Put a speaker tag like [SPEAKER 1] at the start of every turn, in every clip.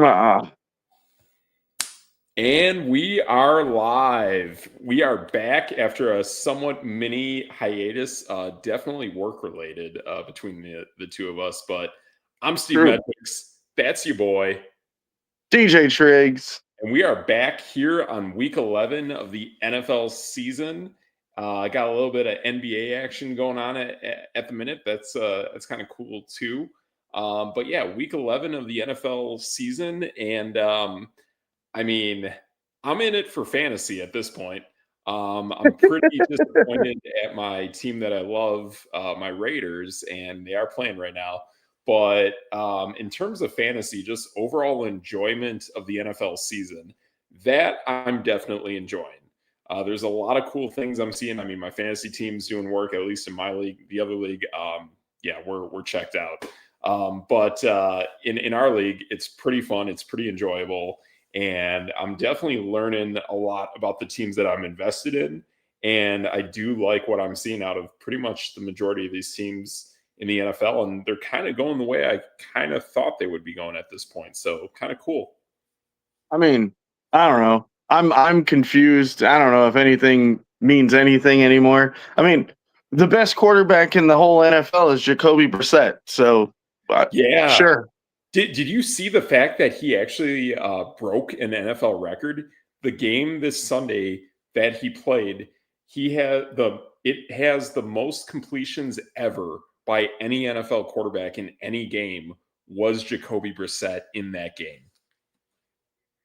[SPEAKER 1] Uh-uh.
[SPEAKER 2] And we are live. We are back after a somewhat mini hiatus, definitely work related between the two of us. But I'm Steve
[SPEAKER 1] True.
[SPEAKER 2] Metrics. That's your boy.
[SPEAKER 1] DJ Triggs.
[SPEAKER 2] And we are back here on week 11 of the NFL season. Got a little bit of NBA action going on at the minute. That's kind of cool too. But yeah, week 11 of the NFL season. And I mean, I'm in it for fantasy at this point. I'm pretty disappointed at my team that I love, my Raiders, and they are playing right now. But in terms of fantasy, just overall enjoyment of the NFL season, that I'm definitely enjoying. There's a lot of cool things I'm seeing. I mean, my fantasy team's doing work, at least in my league. The other league, yeah, we're checked out. But in our league, it's pretty fun. It's pretty enjoyable. And I'm definitely learning a lot about the teams that I'm invested in. And I do like what I'm seeing out of pretty much the majority of these teams in the NFL. And they're kind of going the way I kind of thought they would be going at this point. So kind of cool.
[SPEAKER 1] I mean, I don't know. I'm confused. I don't know if anything means anything anymore. I mean, the best quarterback in the whole NFL is Jacoby Brissett. So,
[SPEAKER 2] yeah,
[SPEAKER 1] sure.
[SPEAKER 2] Did you see the fact that he actually broke an NFL record? The game this Sunday that he played, it has the most completions ever by any NFL quarterback in any game was Jacoby Brissett in that game.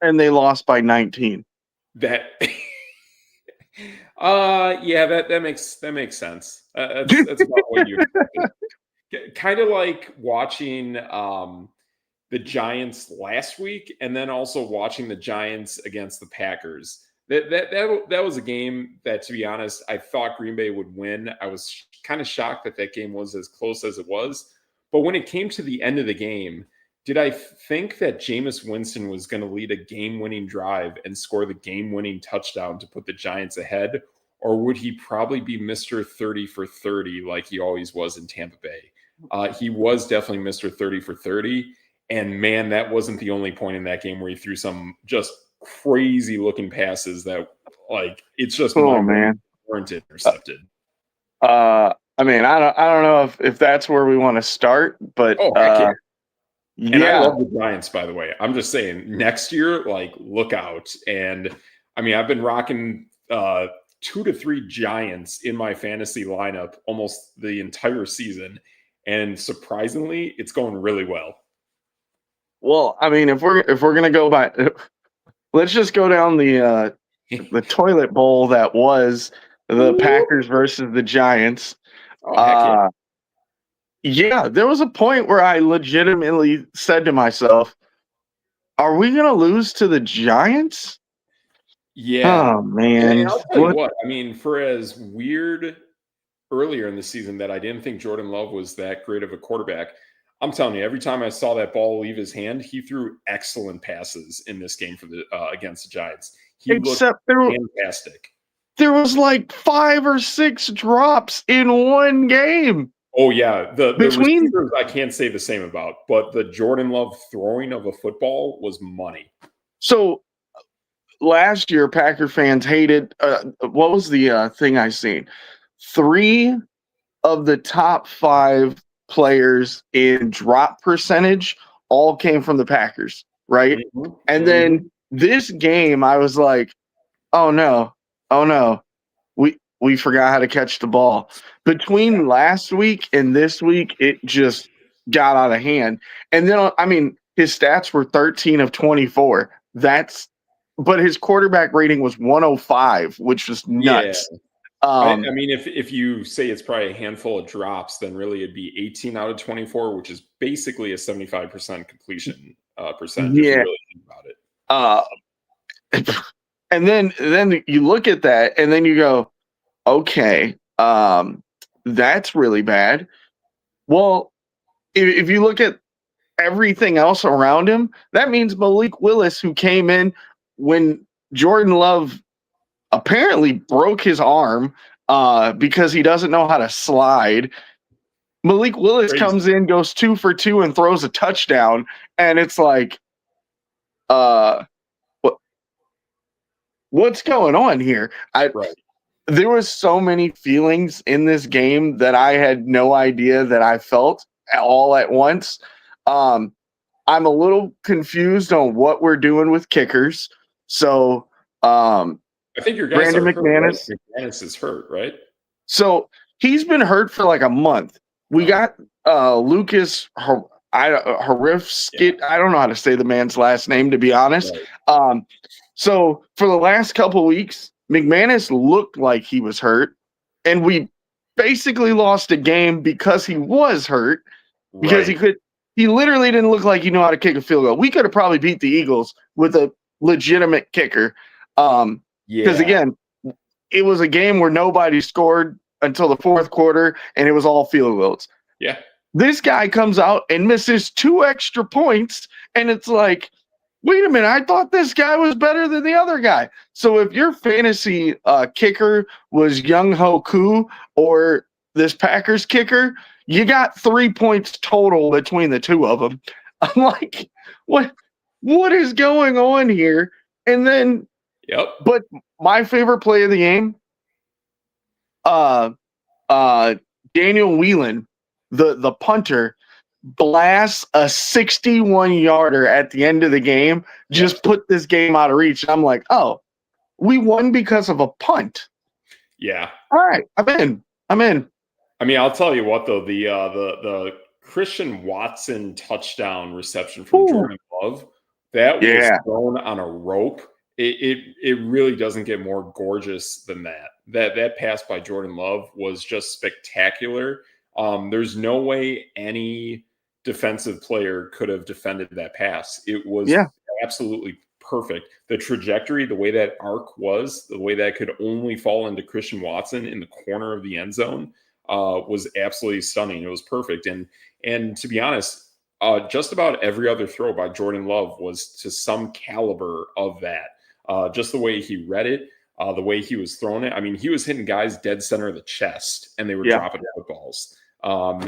[SPEAKER 1] And they lost by 19.
[SPEAKER 2] That yeah, that makes sense. That's about what you expected. Kind of like watching the Giants last week, and then also watching the Giants against the Packers. That was a game that, to be honest, I thought Green Bay would win. I was kind of shocked that game was as close as it was. But when it came to the end of the game, did I think that Jameis Winston was going to lead a game-winning drive and score the game-winning touchdown to put the Giants ahead? Or would he probably be Mr. 30 for 30 like he always was in Tampa Bay? He was definitely Mr. 30 for 30. And man, that wasn't the only point in that game where he threw some just crazy looking passes that, like, it's just
[SPEAKER 1] man,
[SPEAKER 2] weren't intercepted.
[SPEAKER 1] I mean, I don't know if that's where we want to start, but
[SPEAKER 2] yeah. And
[SPEAKER 1] yeah.
[SPEAKER 2] I love the Giants, by the way. I'm just saying, next year, like, look out. And I mean, I've been rocking 2 to 3 Giants in my fantasy lineup almost the entire season, and surprisingly, it's going really well.
[SPEAKER 1] Well, I mean, if we're gonna go by, let's just go down the toilet bowl that was the Packers versus the Giants.
[SPEAKER 2] Oh, heck yeah.
[SPEAKER 1] Yeah, there was a point where I legitimately said to myself, "Are we gonna lose to the Giants?"
[SPEAKER 2] Yeah.
[SPEAKER 1] Oh man.
[SPEAKER 2] And I'll tell you what. I mean, for as weird earlier in the season that I didn't think Jordan Love was that great of a quarterback, I'm telling you, every time I saw that ball leave his hand, he threw excellent passes in this game for the against the Giants. He looked fantastic.
[SPEAKER 1] There was like 5 or 6 drops in one game.
[SPEAKER 2] Oh yeah, the receivers I can't say the same about, but the Jordan Love throwing of a football was money.
[SPEAKER 1] So last year, Packer fans hated. What was the thing I seen? 3 of the top 5 players in drop percentage all came from the Packers, right? Mm-hmm. And then this game, I was like, oh no, we forgot how to catch the ball. Between last week and this week, it just got out of hand. And then, I mean, his stats were 13 of 24. But his quarterback rating was 105, which was nuts.
[SPEAKER 2] Yeah. I mean, if you say it's probably a handful of drops, then really it'd be 18 out of 24, which is basically a 75% completion percentage.
[SPEAKER 1] Yeah.
[SPEAKER 2] If you really think about
[SPEAKER 1] it. And then you look at that, and then you go, okay, that's really bad. Well, if you look at everything else around him, that means Malik Willis, who came in when Jordan Love apparently broke his arm because he doesn't know how to slide. Malik Willis comes in, goes 2 for 2, and throws a touchdown, and it's like, what what's going on here?
[SPEAKER 2] Right.
[SPEAKER 1] There was so many feelings in this game that I had no idea that I felt all at once. Um, I'm a little confused on what we're doing with kickers. So,
[SPEAKER 2] I think your guys
[SPEAKER 1] Brandon
[SPEAKER 2] are hurt, right?
[SPEAKER 1] McManus.
[SPEAKER 2] McManus is hurt, right?
[SPEAKER 1] So he's been hurt for like a month. We
[SPEAKER 2] Oh,
[SPEAKER 1] got Lucas Harif
[SPEAKER 2] yeah.
[SPEAKER 1] Skit. I don't know how to say the man's last name, to be honest.
[SPEAKER 2] Right.
[SPEAKER 1] So for the last couple weeks, McManus looked like he was hurt, and we basically lost a game because he was hurt because
[SPEAKER 2] Right.
[SPEAKER 1] he literally didn't look like he knew how to kick a field goal. We could have probably beat the Eagles with a legitimate kicker. Because
[SPEAKER 2] Yeah.
[SPEAKER 1] again, it was a game where nobody scored until the fourth quarter, and it was all field goals.
[SPEAKER 2] Yeah.
[SPEAKER 1] This guy comes out and misses 2 extra points, and it's like, wait a minute, I thought this guy was better than the other guy. So if your fantasy kicker was Young Ho Koo or this Packers kicker, you got 3 points total between the two of them. I'm like, what is going on here? And then,
[SPEAKER 2] Yep.
[SPEAKER 1] but my favorite play of the game, uh, Daniel Whelan, the punter, blasts a 61-yarder at the end of the game, just put this game out of reach. And I'm like, oh, we won because of a punt.
[SPEAKER 2] Yeah.
[SPEAKER 1] All right, I'm in.
[SPEAKER 2] I mean, I'll tell you what though, the Christian Watson touchdown reception from
[SPEAKER 1] Ooh.
[SPEAKER 2] Jordan Love, that was
[SPEAKER 1] Yeah.
[SPEAKER 2] thrown on a rope. It really doesn't get more gorgeous than that. That pass by Jordan Love was just spectacular. There's no way any defensive player could have defended that pass. It was absolutely perfect. The trajectory, the way that arc was, the way that could only fall into Christian Watson in the corner of the end zone, was absolutely stunning. It was perfect. And to be honest, just about every other throw by Jordan Love was to some caliber of that. Just the way he read it, the way he was throwing it. I mean, he was hitting guys dead center of the chest, and they were dropping footballs.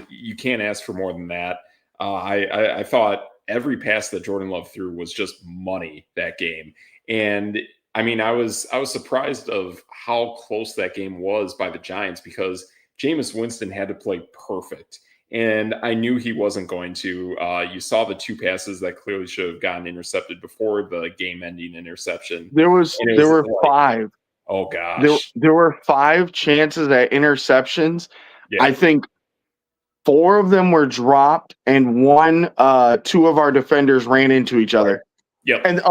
[SPEAKER 2] You can't ask for more than that. I thought every pass that Jordan Love threw was just money that game. And I mean, I was surprised of how close that game was by the Giants because Jameis Winston had to play perfect. And I knew he wasn't going to. You saw the 2 passes that clearly should have gotten intercepted before the game-ending interception.
[SPEAKER 1] There were 5.
[SPEAKER 2] Oh gosh,
[SPEAKER 1] there were 5 chances at interceptions.
[SPEAKER 2] yeah.
[SPEAKER 1] I think 4 of them were dropped, and 2 of our defenders ran into each other.
[SPEAKER 2] Yep.
[SPEAKER 1] And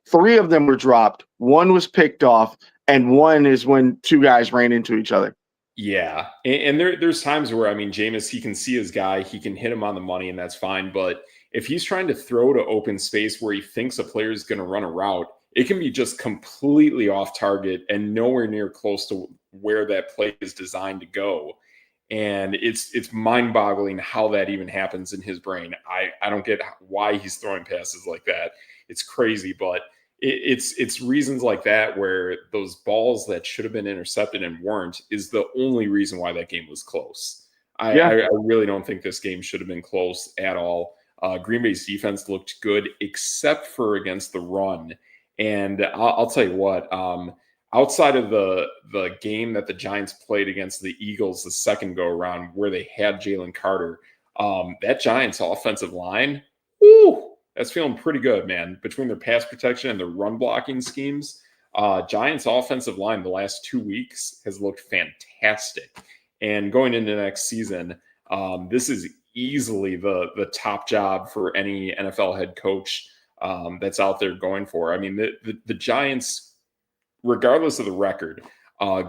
[SPEAKER 1] 3 of them were dropped. 1 was picked off, and 1 is when 2 guys ran into each other.
[SPEAKER 2] Yeah. And there's times where, I mean, Jameis, he can see his guy, he can hit him on the money, and that's fine. But if he's trying to throw to open space where he thinks a player is going to run a route, it can be just completely off target and nowhere near close to where that play is designed to go. And it's mind-boggling how that even happens in his brain. I don't get why he's throwing passes like that. It's crazy, but it's reasons like that where those balls that should have been intercepted and weren't is the only reason why that game was close. I really don't think this game should have been close at all. Green Bay's defense looked good except for against the run. And I'll tell you what, outside of the game that the Giants played against the Eagles the second go around where they had Jalen Carter, that Giants offensive line, that's feeling pretty good, man. Between their pass protection and their run blocking schemes, Giants offensive line the last 2 weeks has looked fantastic. And going into next season, this is easily the top job for any NFL head coach that's out there going for. I mean, the Giants, regardless of the record,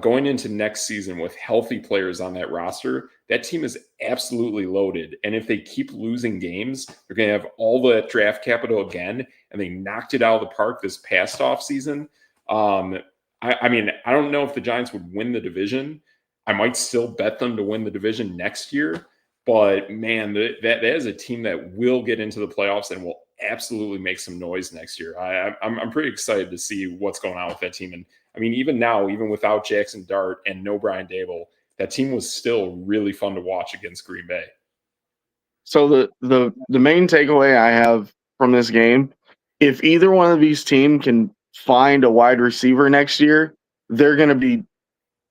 [SPEAKER 2] going into next season with healthy players on that roster, that team is absolutely loaded. And if they keep losing games, they're going to have all the draft capital again. And they knocked it out of the park this past offseason. I mean, I don't know if the Giants would win the division. I might still bet them to win the division next year. But, man, that is a team that will get into the playoffs and will absolutely make some noise next year. I'm pretty excited to see what's going on with that team. And, I mean, even now, even without Jackson Dart and no Brian Dable, that team was still really fun to watch against Green Bay.
[SPEAKER 1] So the main takeaway I have from this game if either one of these teams can find a wide receiver next year, they're going to be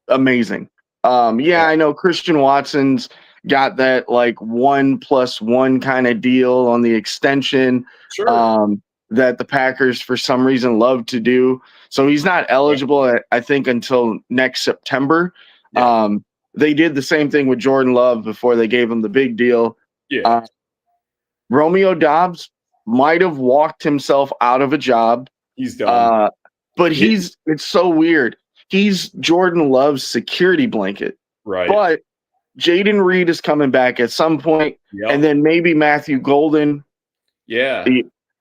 [SPEAKER 1] amazing. Yeah, I know Christian Watson's got that like 1+1 kind of deal on the extension
[SPEAKER 2] Sure.
[SPEAKER 1] that the Packers for some reason love to do. So he's not eligible, I think, until next September.
[SPEAKER 2] Yeah.
[SPEAKER 1] They did the same thing with Jordan Love before they gave him the big deal.
[SPEAKER 2] Yeah.
[SPEAKER 1] Romeo Dobbs might have walked himself out of a job.
[SPEAKER 2] He's done.
[SPEAKER 1] But it's so weird. He's Jordan Love's security blanket.
[SPEAKER 2] Right.
[SPEAKER 1] But Jaden Reed is coming back at some point, and then maybe Matthew Golden.
[SPEAKER 2] Yeah.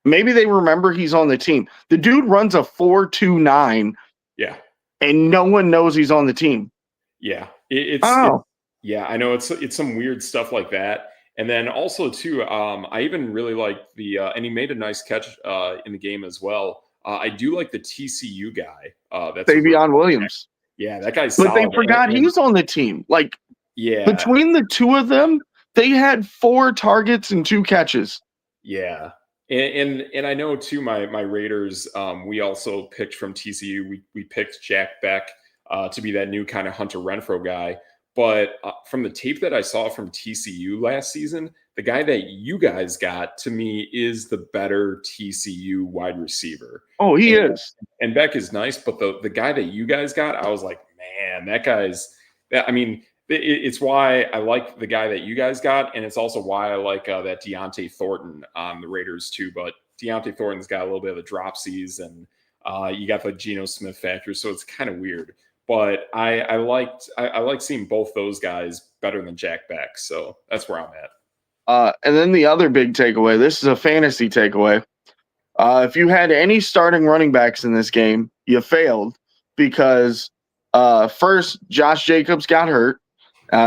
[SPEAKER 1] Maybe they remember he's on the team. The dude runs a 4.29.
[SPEAKER 2] Yeah.
[SPEAKER 1] And no one knows he's on the team.
[SPEAKER 2] Yeah. Yeah, I know it's some weird stuff like that. And then also too, I even really like and he made a nice catch in the game as well. I do like the TCU guy. That's
[SPEAKER 1] Davion Williams.
[SPEAKER 2] Yeah, that guy's
[SPEAKER 1] but
[SPEAKER 2] solid.
[SPEAKER 1] They forgot he's on the team. Like,
[SPEAKER 2] yeah,
[SPEAKER 1] between the two of them, they had 4 targets and 2 catches.
[SPEAKER 2] Yeah. And I know too, my Raiders, we also picked from TCU. We picked Jack Beck to be that new kind of Hunter Renfrow guy. But from the tape that I saw from TCU last season, the guy that you guys got, to me, is the better TCU wide receiver.
[SPEAKER 1] Oh, he is.
[SPEAKER 2] And Beck is nice, but the guy that you guys got, I was like, man, that guy's – I mean – it's why I like the guy that you guys got, and it's also why I like that Deontay Thornton on the Raiders too. But Deontay Thornton's got a little bit of the dropsies, and you got the Geno Smith factor, so it's kind of weird. But I like seeing both those guys better than Jack Beck, so that's where I'm at.
[SPEAKER 1] And then the other big takeaway, this is a fantasy takeaway. If you had any starting running backs in this game, you failed because first, Josh Jacobs got hurt.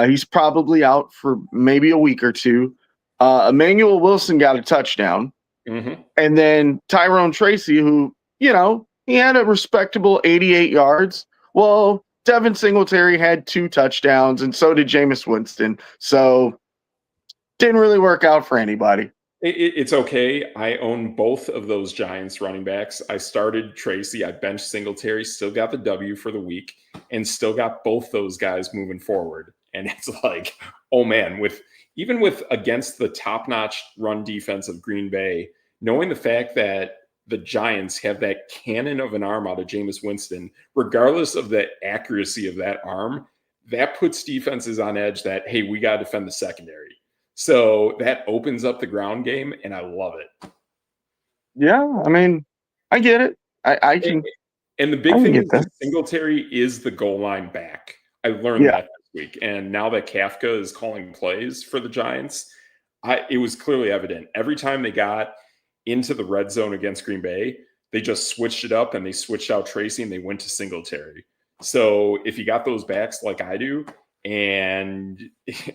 [SPEAKER 1] He's probably out for maybe a week or two. Emmanuel Wilson got a touchdown.
[SPEAKER 2] Mm-hmm.
[SPEAKER 1] And then Tyrone Tracy, who, he had a respectable 88 yards. Well, Devin Singletary had 2 touchdowns, and so did Jameis Winston. So didn't really work out for anybody.
[SPEAKER 2] It's okay. I own both of those Giants running backs. I started Tracy. I benched Singletary, still got the W for the week, and still got both those guys moving forward. And it's like, oh man, even with against the top-notch run defense of Green Bay, knowing the fact that the Giants have that cannon of an arm out of Jameis Winston, regardless of the accuracy of that arm, that puts defenses on edge that, hey, we got to defend the secondary. So that opens up the ground game, and I love it.
[SPEAKER 1] Yeah, I mean, I get it. I can.
[SPEAKER 2] And the big thing is that Singletary is the goal line back. I learned that this week. And now that Kafka is calling plays for the Giants, it was clearly evident. Every time they got into the red zone against Green Bay, they just switched it up and they switched out Tracy and they went to Singletary. So if you got those backs like I do, and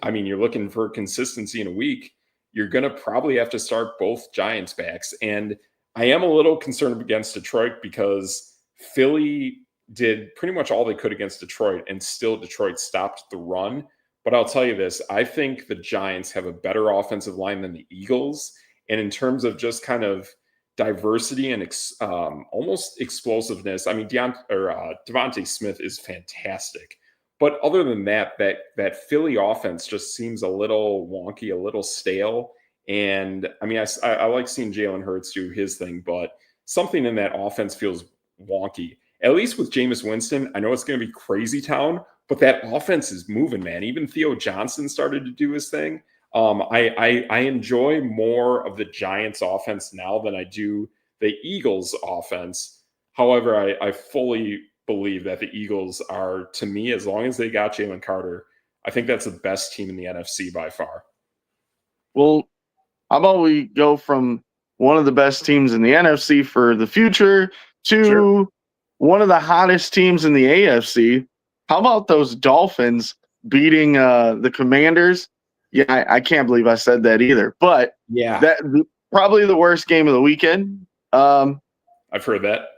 [SPEAKER 2] I mean, you're looking for consistency in a week, you're going to probably have to start both Giants backs. And I am a little concerned against Detroit because Philly did pretty much all they could against Detroit, and still Detroit stopped the run. But I'll tell you this, I think the Giants have a better offensive line than the Eagles. And in terms of just kind of diversity and almost explosiveness, I mean, Devontae Smith is fantastic. But other than that Philly offense just seems a little wonky, a little stale. And I mean, I like seeing Jalen Hurts do his thing, but something in that offense feels wonky. At least with Jameis Winston, I know it's going to be crazy town, but that offense is moving, man. Even Theo Johnson started to do his thing. I enjoy more of the Giants offense now than I do the Eagles offense. However, I fully believe that the Eagles are, to me, as long as they got Jalen Carter, I think that's the best team in the NFC by far.
[SPEAKER 1] Well, how about we go from one of the best teams in the NFC for the future to one of the hottest teams in the AFC? How about those Dolphins beating the Commanders? Yeah, I can't believe I said that either. But that probably the worst game of the weekend.
[SPEAKER 2] I've heard that.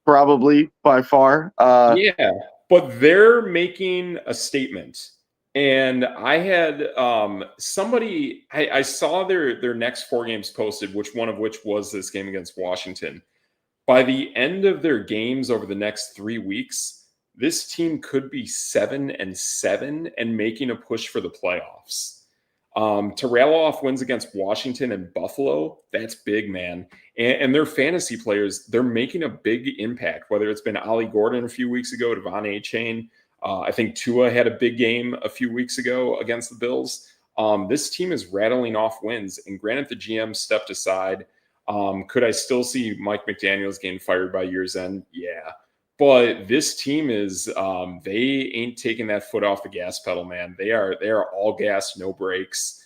[SPEAKER 1] Probably by far.
[SPEAKER 2] But they're making a statement. And I had somebody, I saw their next 4 games posted, one of which was this game against Washington. By the end of their games over the next 3 weeks, this team could be 7-7 and making a push for the playoffs. To rattle off wins against Washington and Buffalo, that's big, man. And their fantasy players, they're making a big impact, whether it's been Ollie Gordon a few weeks ago, Devon Achane. I think Tua had a big game a few weeks ago against the Bills. This team is rattling off wins. And granted, the GM stepped aside. Could I still see Mike McDaniels getting fired by year's end? Yeah. But this team is they ain't taking that foot off the gas pedal, man. They are all gas, no brakes.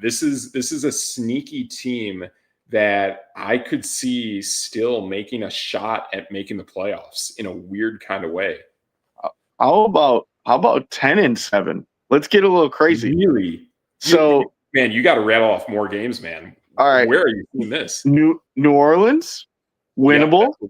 [SPEAKER 2] This is a sneaky team that I could see still making a shot at making the playoffs in a weird kind of way.
[SPEAKER 1] How about 10-7? Let's get a little crazy.
[SPEAKER 2] Really?
[SPEAKER 1] So,
[SPEAKER 2] man, you got to rattle off more games, man.
[SPEAKER 1] All right.
[SPEAKER 2] Where are you seeing this?
[SPEAKER 1] New Orleans, winnable.
[SPEAKER 2] Yeah,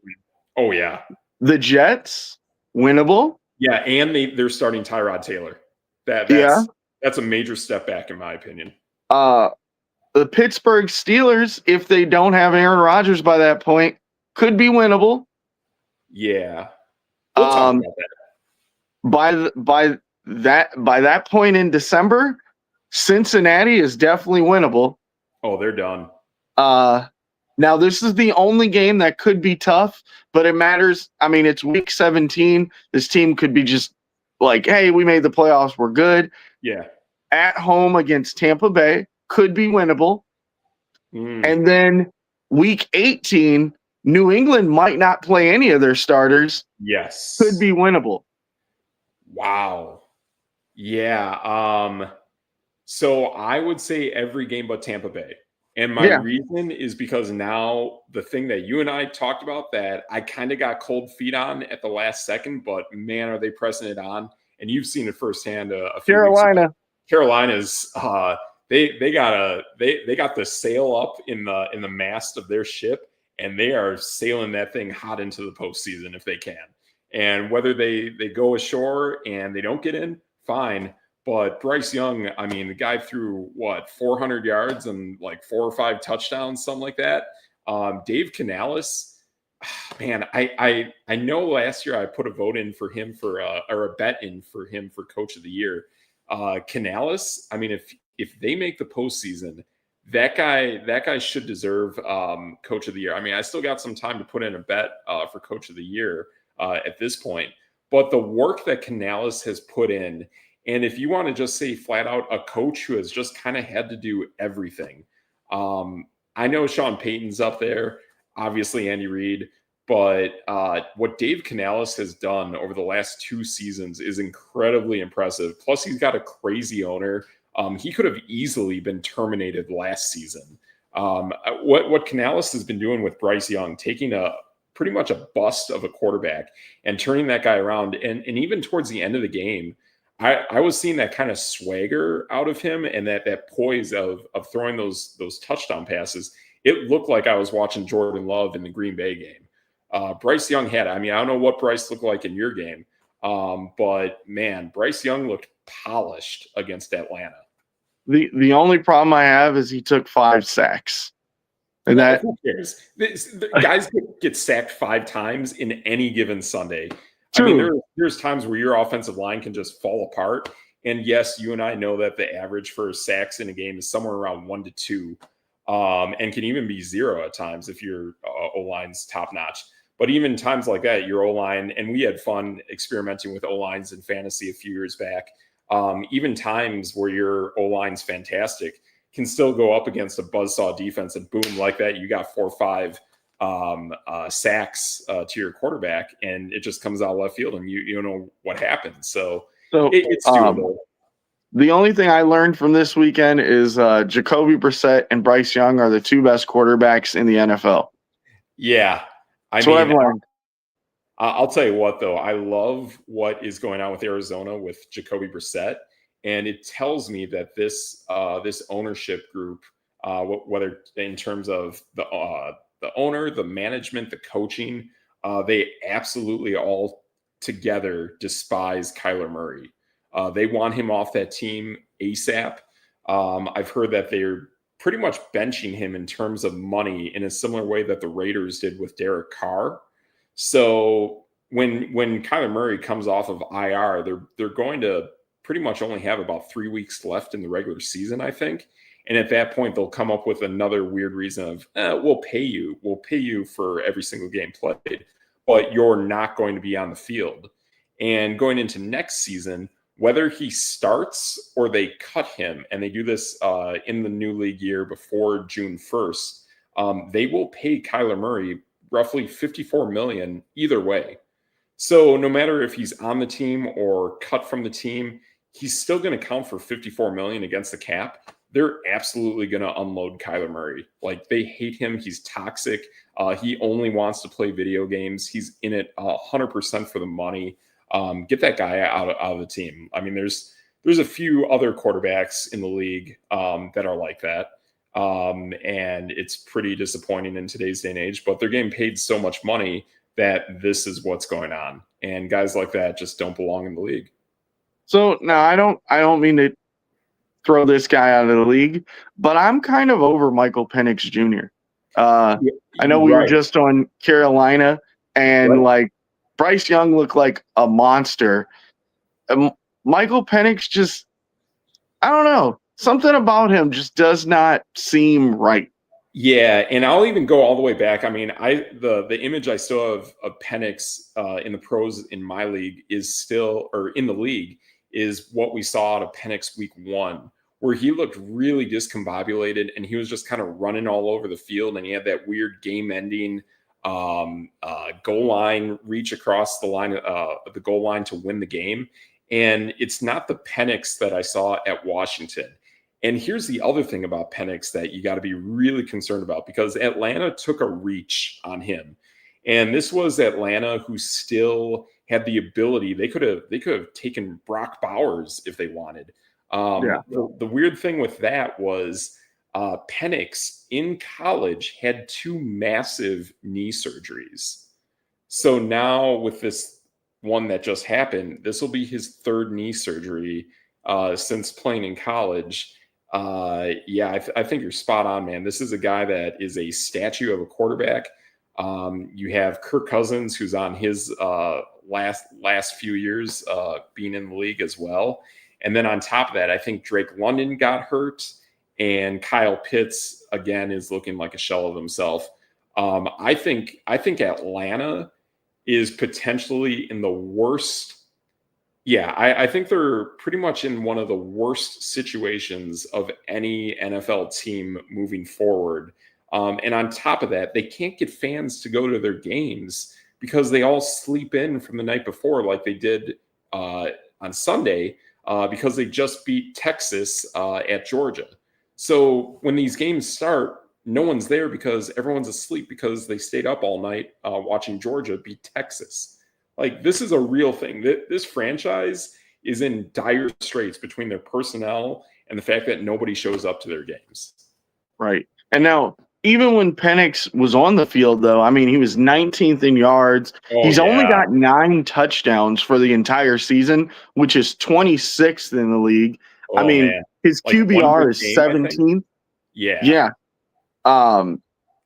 [SPEAKER 2] oh yeah.
[SPEAKER 1] The Jets, winnable.
[SPEAKER 2] Yeah, and they're starting Tyrod Taylor. That's a major step back in my opinion.
[SPEAKER 1] The Pittsburgh Steelers, if they don't have Aaron Rodgers by that point, could be winnable.
[SPEAKER 2] Yeah. We'll talk about
[SPEAKER 1] that. By that point in December, Cincinnati is definitely winnable.
[SPEAKER 2] Oh, they're done.
[SPEAKER 1] Now this is the only game that could be tough, but it matters. I mean, it's week 17. This team could be just like, hey, we made the playoffs. We're good.
[SPEAKER 2] Yeah.
[SPEAKER 1] At home against Tampa Bay could be winnable. And then week 18, New England might not play any of their starters.
[SPEAKER 2] Yes.
[SPEAKER 1] Could be winnable.
[SPEAKER 2] Wow. Yeah. So I would say every game but Tampa Bay. And my reason is because now the thing that you and I talked about that I kind of got cold feet on at the last second, but man, are they pressing it on? And you've seen it firsthand. A few
[SPEAKER 1] Carolina.
[SPEAKER 2] weeks ago. Carolina's they got the sail up in the mast of their ship, and they are sailing that thing hot into the postseason if they can. And whether they go ashore and they don't get in, fine. But Bryce Young, I mean, the guy threw 400 yards and like 4 or 5 touchdowns, something like that. Dave Canales, man, I know last year I put a vote in for him or a bet in for him for Coach of the Year. Canales, I mean, if they make the postseason, that guy should deserve Coach of the Year. I mean, I still got some time to put in a bet for Coach of the Year at this point, but the work that Canales has put in. And if you want to just say flat out a coach who has just kind of had to do everything, I know Sean Payton's up there, obviously Andy Reid, but what Dave Canales has done over the last 2 seasons is incredibly impressive. Plus, he's got a crazy owner. He could have easily been terminated last season. What Canales has been doing with Bryce Young, taking pretty much a bust of a quarterback and turning that guy around, and even towards the end of the game, I was seeing that kind of swagger out of him and that poise of throwing those touchdown passes. It looked like I was watching Jordan Love in the Green Bay game. Bryce Young had, I mean, I don't know what Bryce looked like in your game, but man, Bryce Young looked polished against Atlanta.
[SPEAKER 1] The only problem I have is he took 5 sacks. And that
[SPEAKER 2] who cares? The guys get sacked 5 times in any given Sunday.
[SPEAKER 1] True.
[SPEAKER 2] I mean, there's times where your offensive line can just fall apart. And yes, you and I know that the average for sacks in a game is somewhere around 1 to 2, and can even be 0 at times if your O-line's top notch. But even times like that, your O-line, and we had fun experimenting with O-lines in fantasy a few years back. Even times where your O-line's fantastic can still go up against a buzzsaw defense, and boom, like that, you got 4 or 5 sacks to your quarterback, and it just comes out left field, and you don't know what happened. So it's doable.
[SPEAKER 1] The only thing I learned from this weekend is Jacoby Brissett and Bryce Young are the 2 best quarterbacks in the NFL.
[SPEAKER 2] Yeah,
[SPEAKER 1] That's what I've learned.
[SPEAKER 2] I'll tell you what, though, I love what is going on with Arizona with Jacoby Brissett, and it tells me that this ownership group, whether in terms of the owner, the management, the coaching, they absolutely all together despise Kyler Murray. They want him off that team ASAP. I've heard that they're pretty much benching him in terms of money in a similar way that the Raiders did with Derek Carr. So when Kyler Murray comes off of IR, they're going to pretty much only have about 3 weeks left in the regular season, I think. And at that point, they'll come up with another weird reason of, we'll pay you for every single game played, but you're not going to be on the field. And going into next season, whether he starts or they cut him, and they do this in the new league year before June 1st, they will pay Kyler Murray roughly $54 million either way. So no matter if he's on the team or cut from the team, he's still going to count for $54 million against the cap. They're absolutely going to unload Kyler Murray. Like, they hate him. He's toxic. He only wants to play video games. He's in it 100% for the money. Get that guy out of the team. I mean, there's a few other quarterbacks in the league that are like that. And it's pretty disappointing in today's day and age, but they're getting paid so much money that this is what's going on. And guys like that just don't belong in the league.
[SPEAKER 1] So now I don't mean to throw this guy out of the league, but I'm kind of over Michael Penix Jr. I know we were just on Carolina, and like, Bryce Young looked like a monster. Michael Penix just, I don't know, something about him just does not seem right.
[SPEAKER 2] Yeah, and I'll even go all the way back. I mean, the image I still have of Penix in the pros in my league is still, or in the league, is what we saw out of Penix week 1, where he looked really discombobulated and he was just kind of running all over the field, and he had that weird game-ending goal line reach across the line, the goal line to win the game. And it's not the Penix that I saw at Washington. And here's the other thing about Penix that you got to be really concerned about, because Atlanta took a reach on him. And this was Atlanta who still had the ability. They could have taken Brock Bowers if they wanted. The weird thing with that was Penix in college had 2 massive knee surgeries. So now with this one that just happened, this will be his 3rd knee surgery since playing in college. I think you're spot on, man. This is a guy that is a statue of a quarterback. You have Kirk Cousins, who's on his last few years being in the league as well. And then on top of that, I think Drake London got hurt, and Kyle Pitts again is looking like a shell of himself. I think Atlanta is potentially in the worst. Yeah, I think they're pretty much in one of the worst situations of any NFL team moving forward. And on top of that, they can't get fans to go to their games because they all sleep in from the night before, like they did on Sunday, because they just beat Texas at Georgia. So when these games start, no one's there because everyone's asleep because they stayed up all night watching Georgia beat Texas. Like, this is a real thing. This franchise is in dire straits between their personnel and the fact that nobody shows up to their games.
[SPEAKER 1] Right. And now, even when Penix was on the field, though, I mean, he was 19th in yards. He's only got 9 touchdowns for the entire season, which is 26th in the league. I mean, his QBR is 17th. Yeah. I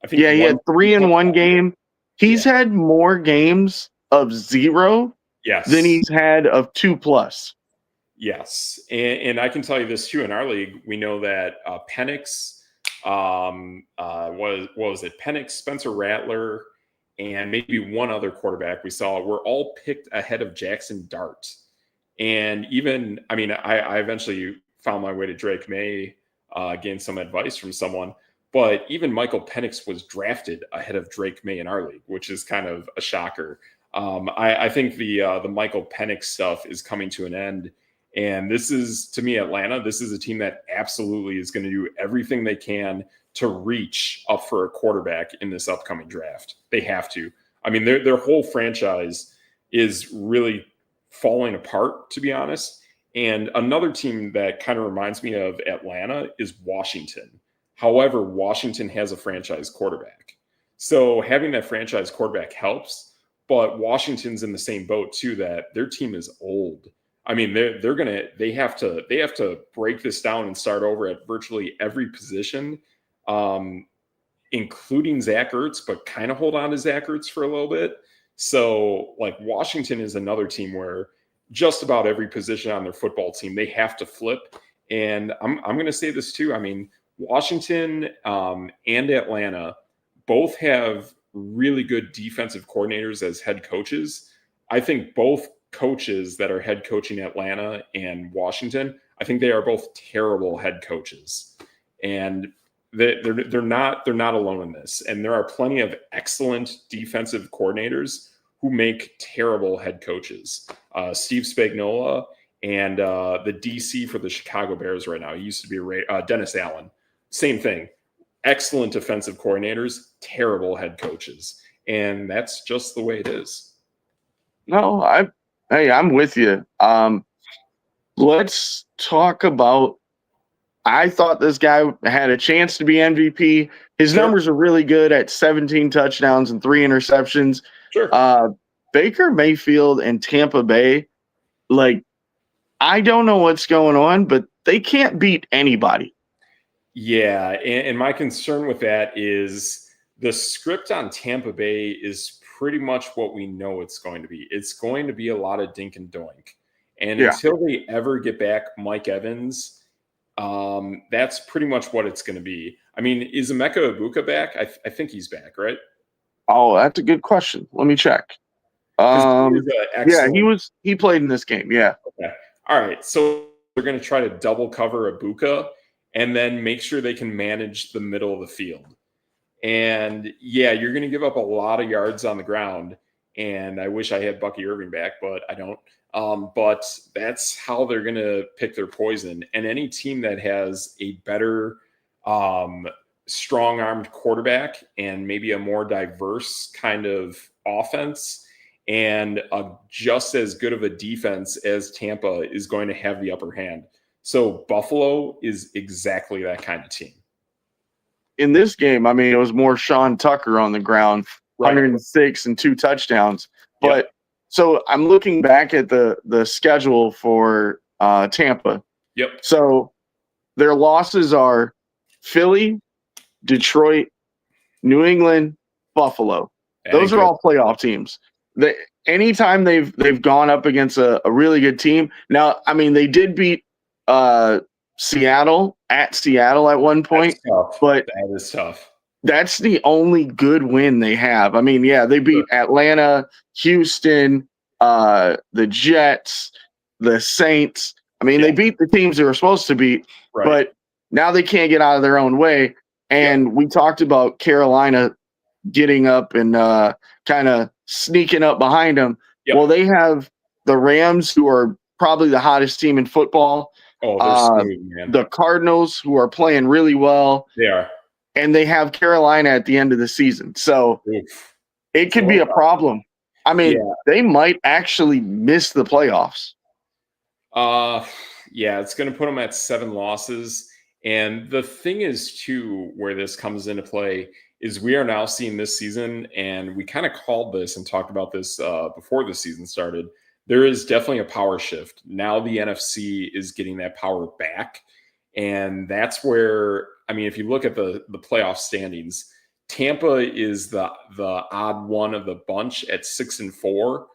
[SPEAKER 1] think he had 3 in one game. He's had more games of 0 than he's had of 2+.
[SPEAKER 2] Yes. And I can tell you this too, in our league, we know that Penix was it Penix, Spencer Rattler, and maybe one other quarterback we saw were all picked ahead of Jackson Dart. And even, I mean, I eventually found my way to Drake May, gained some advice from someone, but even Michael Penix was drafted ahead of Drake May in our league, which is kind of a shocker. I think the Michael Penix stuff is coming to an end. And this is, to me, Atlanta, this is a team that absolutely is going to do everything they can to reach up for a quarterback in this upcoming draft. They have to. I mean, their whole franchise is really falling apart, to be honest. And another team that kind of reminds me of Atlanta is Washington. However, Washington has a franchise quarterback. So having that franchise quarterback helps, but Washington's in the same boat too, that their team is old. I mean, they have to break this down and start over at virtually every position, including Zach Ertz, but kind of hold on to Zach Ertz for a little bit. So, like, Washington is another team where just about every position on their football team they have to flip. And I'm going to say this too. I mean, Washington and Atlanta both have really good defensive coordinators as head coaches. I think both coaches that are head coaching Atlanta and Washington, I think they are both terrible head coaches. And they're not alone in this. And there are plenty of excellent defensive coordinators who make terrible head coaches. Steve Spagnuolo and the DC for the Chicago Bears right now, he used to be Dennis Allen. Same thing. Excellent defensive coordinators, terrible head coaches. And that's just the way it is.
[SPEAKER 1] No, I'm with you. Let's talk about. I thought this guy had a chance to be MVP. His numbers are really good at 17 touchdowns and 3 interceptions.
[SPEAKER 2] Sure.
[SPEAKER 1] Baker Mayfield and Tampa Bay, like, I don't know what's going on, but they can't beat anybody.
[SPEAKER 2] Yeah, and my concern with that is the script on Tampa Bay is pretty much what we know it's going to be. It's going to be a lot of dink and doink. And until they ever get back Mike Evans, that's pretty much what it's going to be. I mean, is Emeka Egbuka back? I think he's back, right?
[SPEAKER 1] Oh, that's a good question. Let me check. He played in this game. Yeah.
[SPEAKER 2] Okay. All right. So they're going to try to double cover Egbuka and then make sure they can manage the middle of the field. And yeah, you're going to give up a lot of yards on the ground. And I wish I had Bucky Irving back, but I don't. But that's how they're going to pick their poison. And any team that has a better strong-armed quarterback and maybe a more diverse kind of offense and just as good of a defense as Tampa is going to have the upper hand. So Buffalo is exactly that kind of team.
[SPEAKER 1] In this game, I mean, it was more Sean Tucker on the ground, 106 and 2 touchdowns. But so I'm looking back at the schedule for Tampa.
[SPEAKER 2] Yep.
[SPEAKER 1] So their losses are Philly, Detroit, New England, Buffalo. Those are all playoff teams. Anytime they've gone up against a really good team. Now, I mean, they did beat Seattle at one point, but
[SPEAKER 2] that is tough.
[SPEAKER 1] That's the only good win they have. I mean, yeah, they beat Atlanta, Houston, the Jets, the Saints. I mean, they beat the teams they were supposed to beat, but now they can't get out of their own way. And we talked about Carolina getting up and kind of sneaking up behind them. Well, they have the Rams, who are probably the hottest team in football.
[SPEAKER 2] Oh, they're smooth, man.
[SPEAKER 1] The Cardinals, who are playing really well.
[SPEAKER 2] They are.
[SPEAKER 1] And they have Carolina at the end of the season. So it could be a problem. I mean, they might actually miss the playoffs.
[SPEAKER 2] Yeah, it's going to put them at 7 losses. And the thing is, too, where this comes into play is we are now seeing this season, and we kind of called this and talked about this before the season started. There is definitely a power shift. Now the NFC is getting that power back. And that's where, I mean, if you look at the playoff standings, Tampa is the odd one of the bunch at 6-4.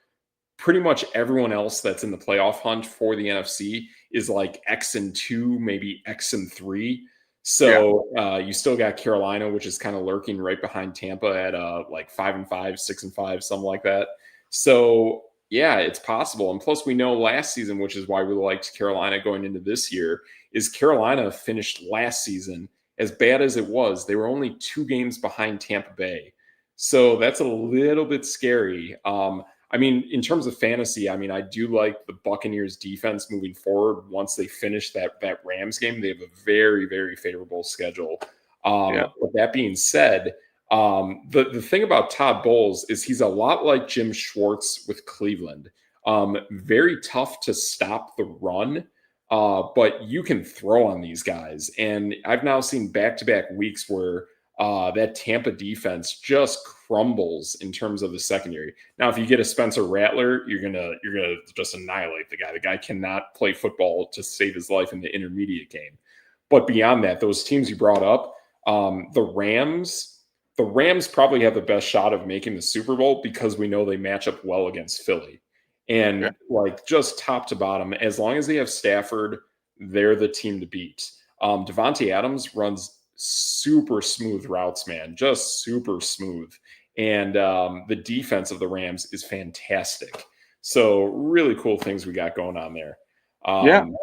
[SPEAKER 2] Pretty much everyone else that's in the playoff hunt for the NFC is like X-2, maybe X-3. So you still got Carolina, which is kind of lurking right behind Tampa at like 5-5, 6-5, something like that. So yeah, it's possible. And plus we know last season, which is why we liked Carolina going into this year, is Carolina finished last season, as bad as it was, they were only 2 games behind Tampa Bay. So that's a little bit scary. I mean, in terms of fantasy, I mean, I do like the Buccaneers defense moving forward. Once they finish that Rams game, they have a very, very favorable schedule. But that being said, the thing about Todd Bowles is he's a lot like Jim Schwartz with Cleveland. Very tough to stop the run, but you can throw on these guys. And I've now seen back-to-back weeks where that Tampa defense just crumbles in terms of the secondary. Now, if you get a Spencer Rattler, you're gonna just annihilate the guy. The guy cannot play football to save his life in the intermediate game. But beyond that, those teams you brought up, the Rams probably have the best shot of making the Super Bowl because we know they match up well against Philly. And like just top to bottom, as long as they have Stafford, they're the team to beat. Devontae Adams runs super smooth routes, man, just super smooth. And the defense of the Rams is fantastic. So really cool things we got going on there.
[SPEAKER 1] I'm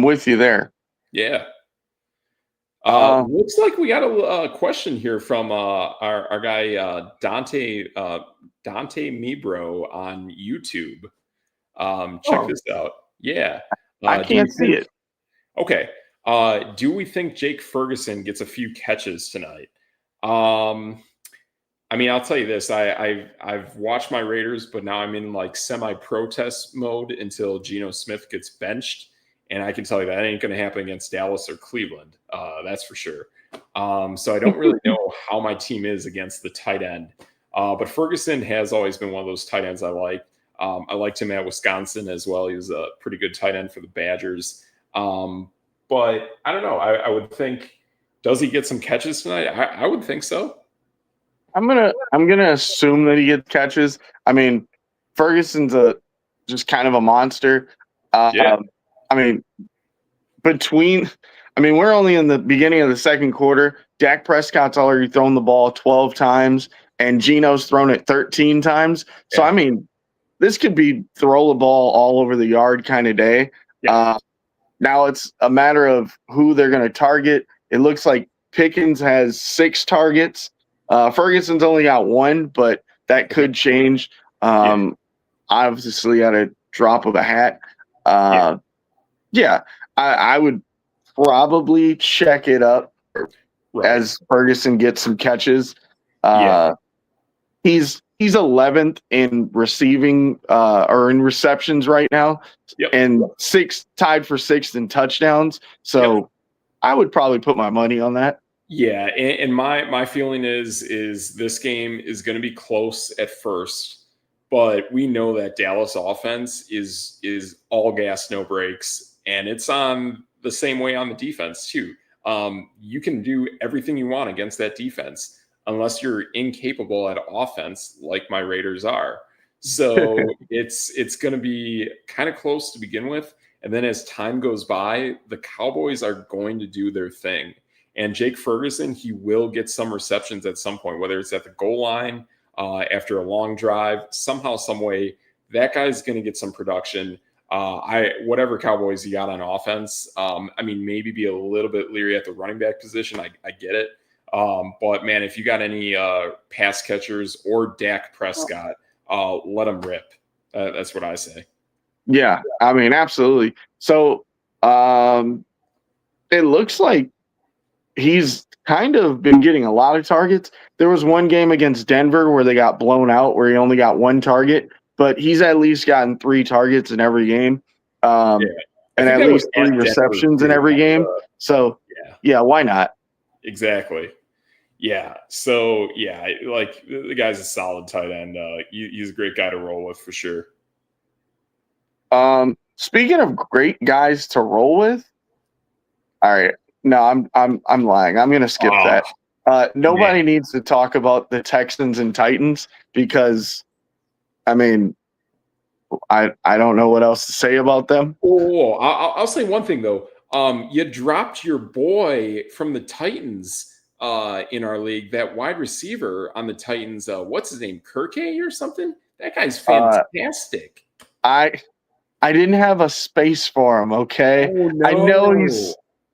[SPEAKER 1] with you there.
[SPEAKER 2] Yeah. Looks like we got a question here from our guy Dante Mibro on YouTube. Check this out. Yeah.
[SPEAKER 1] I can't see it.
[SPEAKER 2] Okay. Do we think Jake Ferguson gets a few catches tonight? I mean, I'll tell you this. I've watched my Raiders, but now I'm in like semi-protest mode until Geno Smith gets benched. And I can tell you that ain't going to happen against Dallas or Cleveland. That's for sure. So I don't really know how my team is against the tight end. But Ferguson has always been one of those tight ends I like. I liked him at Wisconsin as well. He was a pretty good tight end for the Badgers. But I don't know. I would think, does he get some catches tonight? I would think so.
[SPEAKER 1] I'm gonna assume that he gets catches. I mean, Ferguson's just kind of a monster. I mean, we're only in the beginning of the second quarter. Dak Prescott's already thrown the ball 12 times, and Geno's thrown it 13 times. So, I mean, this could be throw the ball all over the yard kind of day. Now it's a matter of who they're going to target. It looks like Pickens has 6 targets. Ferguson's only got 1, but that could change. Obviously, at a drop of a hat. I would probably check it up as Ferguson gets some catches. He's 11th in receiving or in receptions right now, and tied for 6th in touchdowns. So I would probably put my money on that.
[SPEAKER 2] Yeah, and my feeling is this game is going to be close at first, but we know that Dallas offense is all gas, no brakes, and it's on the same way on the defense too. You can do everything you want against that defense unless you're incapable at offense, like my Raiders are. So it's going to be kind of close to begin with, and then as time goes by, the Cowboys are going to do their thing. And Jake Ferguson, he will get some receptions at some point, whether it's at the goal line, after a long drive, somehow, some way, that guy's going to get some production. Whatever Cowboys he got on offense, I mean, maybe be a little bit leery at the running back position. I get it. But, man, if you got any pass catchers or Dak Prescott, let them rip. That's what I say.
[SPEAKER 1] Yeah, I mean, absolutely. So it looks like he's kind of been getting a lot of targets. There was one game against Denver where they got blown out, where he only got 1 target, but he's at least gotten 3 targets in every game, and at least 3 receptions in every game. So, why not?
[SPEAKER 2] Exactly. Yeah. So, like the guy's a solid tight end. He's a great guy to roll with for sure.
[SPEAKER 1] Speaking of great guys to roll with, all right. No, I'm lying. I'm going to skip that. Nobody needs to talk about the Texans and Titans because, I mean, I don't know what else to say about them.
[SPEAKER 2] Oh, I'll say one thing though. You dropped your boy from the Titans in our league, that wide receiver on the Titans. What's his name? Kirke or something? That guy's fantastic.
[SPEAKER 1] I didn't have a space for him. Okay,
[SPEAKER 2] oh, no.
[SPEAKER 1] I know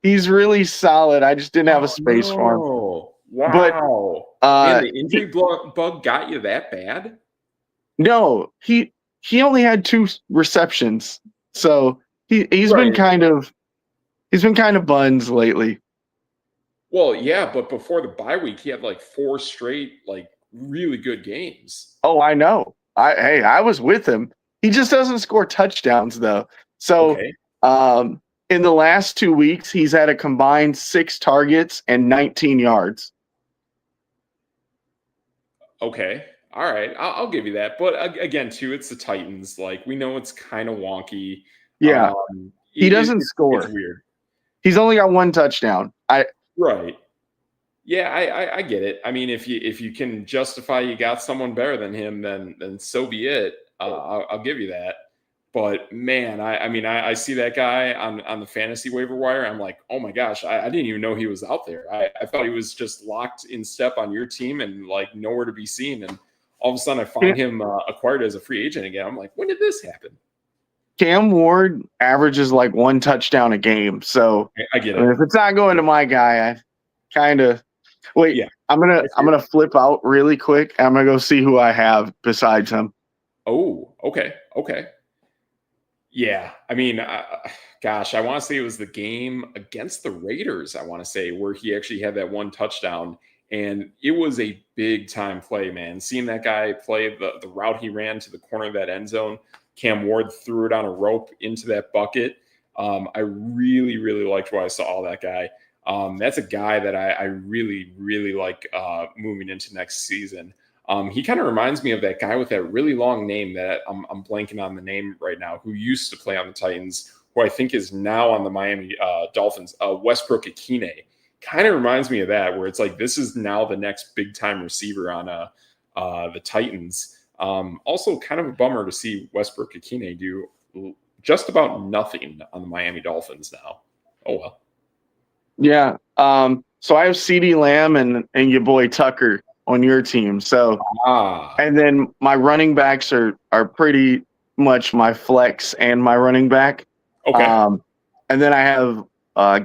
[SPEAKER 1] he's really solid. I just didn't have a space for him.
[SPEAKER 2] Wow. But the injury bug got you that bad?
[SPEAKER 1] No, he only had 2 receptions, so he's been kind of buns lately.
[SPEAKER 2] Well, yeah, but before the bye week, he had like 4 straight like really good games.
[SPEAKER 1] Oh, I know. I was with him. He just doesn't score touchdowns though. So, In the last 2 weeks, he's had a combined 6 targets and 19 yards.
[SPEAKER 2] Okay. All right. I'll give you that. But again, too, it's the Titans. Like, we know it's kind of wonky.
[SPEAKER 1] Yeah, he doesn't
[SPEAKER 2] It's
[SPEAKER 1] score.
[SPEAKER 2] weird.
[SPEAKER 1] He's only got 1 touchdown.
[SPEAKER 2] Right. Yeah, I get it. I mean, if you can justify you got someone better than him, then so be it. I'll give you that. But man, I mean, I see that guy on the fantasy waiver wire. I'm like, oh my gosh, I didn't even know he was out there. I thought he was just locked in step on your team and like nowhere to be seen. And all of a sudden, I find him acquired as a free agent again. I'm like, when did this happen?
[SPEAKER 1] Cam Ward averages like 1 touchdown a game. So
[SPEAKER 2] I get
[SPEAKER 1] I mean,
[SPEAKER 2] it.
[SPEAKER 1] if it's not going to my guy, I kind of wait.
[SPEAKER 2] Yeah.
[SPEAKER 1] I'm gonna flip out really quick. I'm gonna go see who I have besides him.
[SPEAKER 2] Oh, okay. Yeah, I mean, gosh, I want to say it was the game against the Raiders. I want to say where he actually had that 1 touchdown, and it was a big time play, man. Seeing that guy play the route he ran to the corner of that end zone, Cam Ward threw it on a rope into that bucket. I really, really liked what I saw of that guy. That's a guy that I really, really like moving into next season. He kind of reminds me of that guy with that really long name that I'm blanking on the name right now, who used to play on the Titans, who I think is now on the Miami Dolphins, Westbrook Akine. Kind of reminds me of that, where it's like this is now the next big time receiver on the Titans. Also, kind of a bummer to see Westbrook Akine do just about nothing on the Miami Dolphins now. Oh well.
[SPEAKER 1] Yeah. So I have CeeDee Lamb and your boy Tucker on your team. So and then my running backs are pretty much my flex and my running back.
[SPEAKER 2] Okay.
[SPEAKER 1] And then I have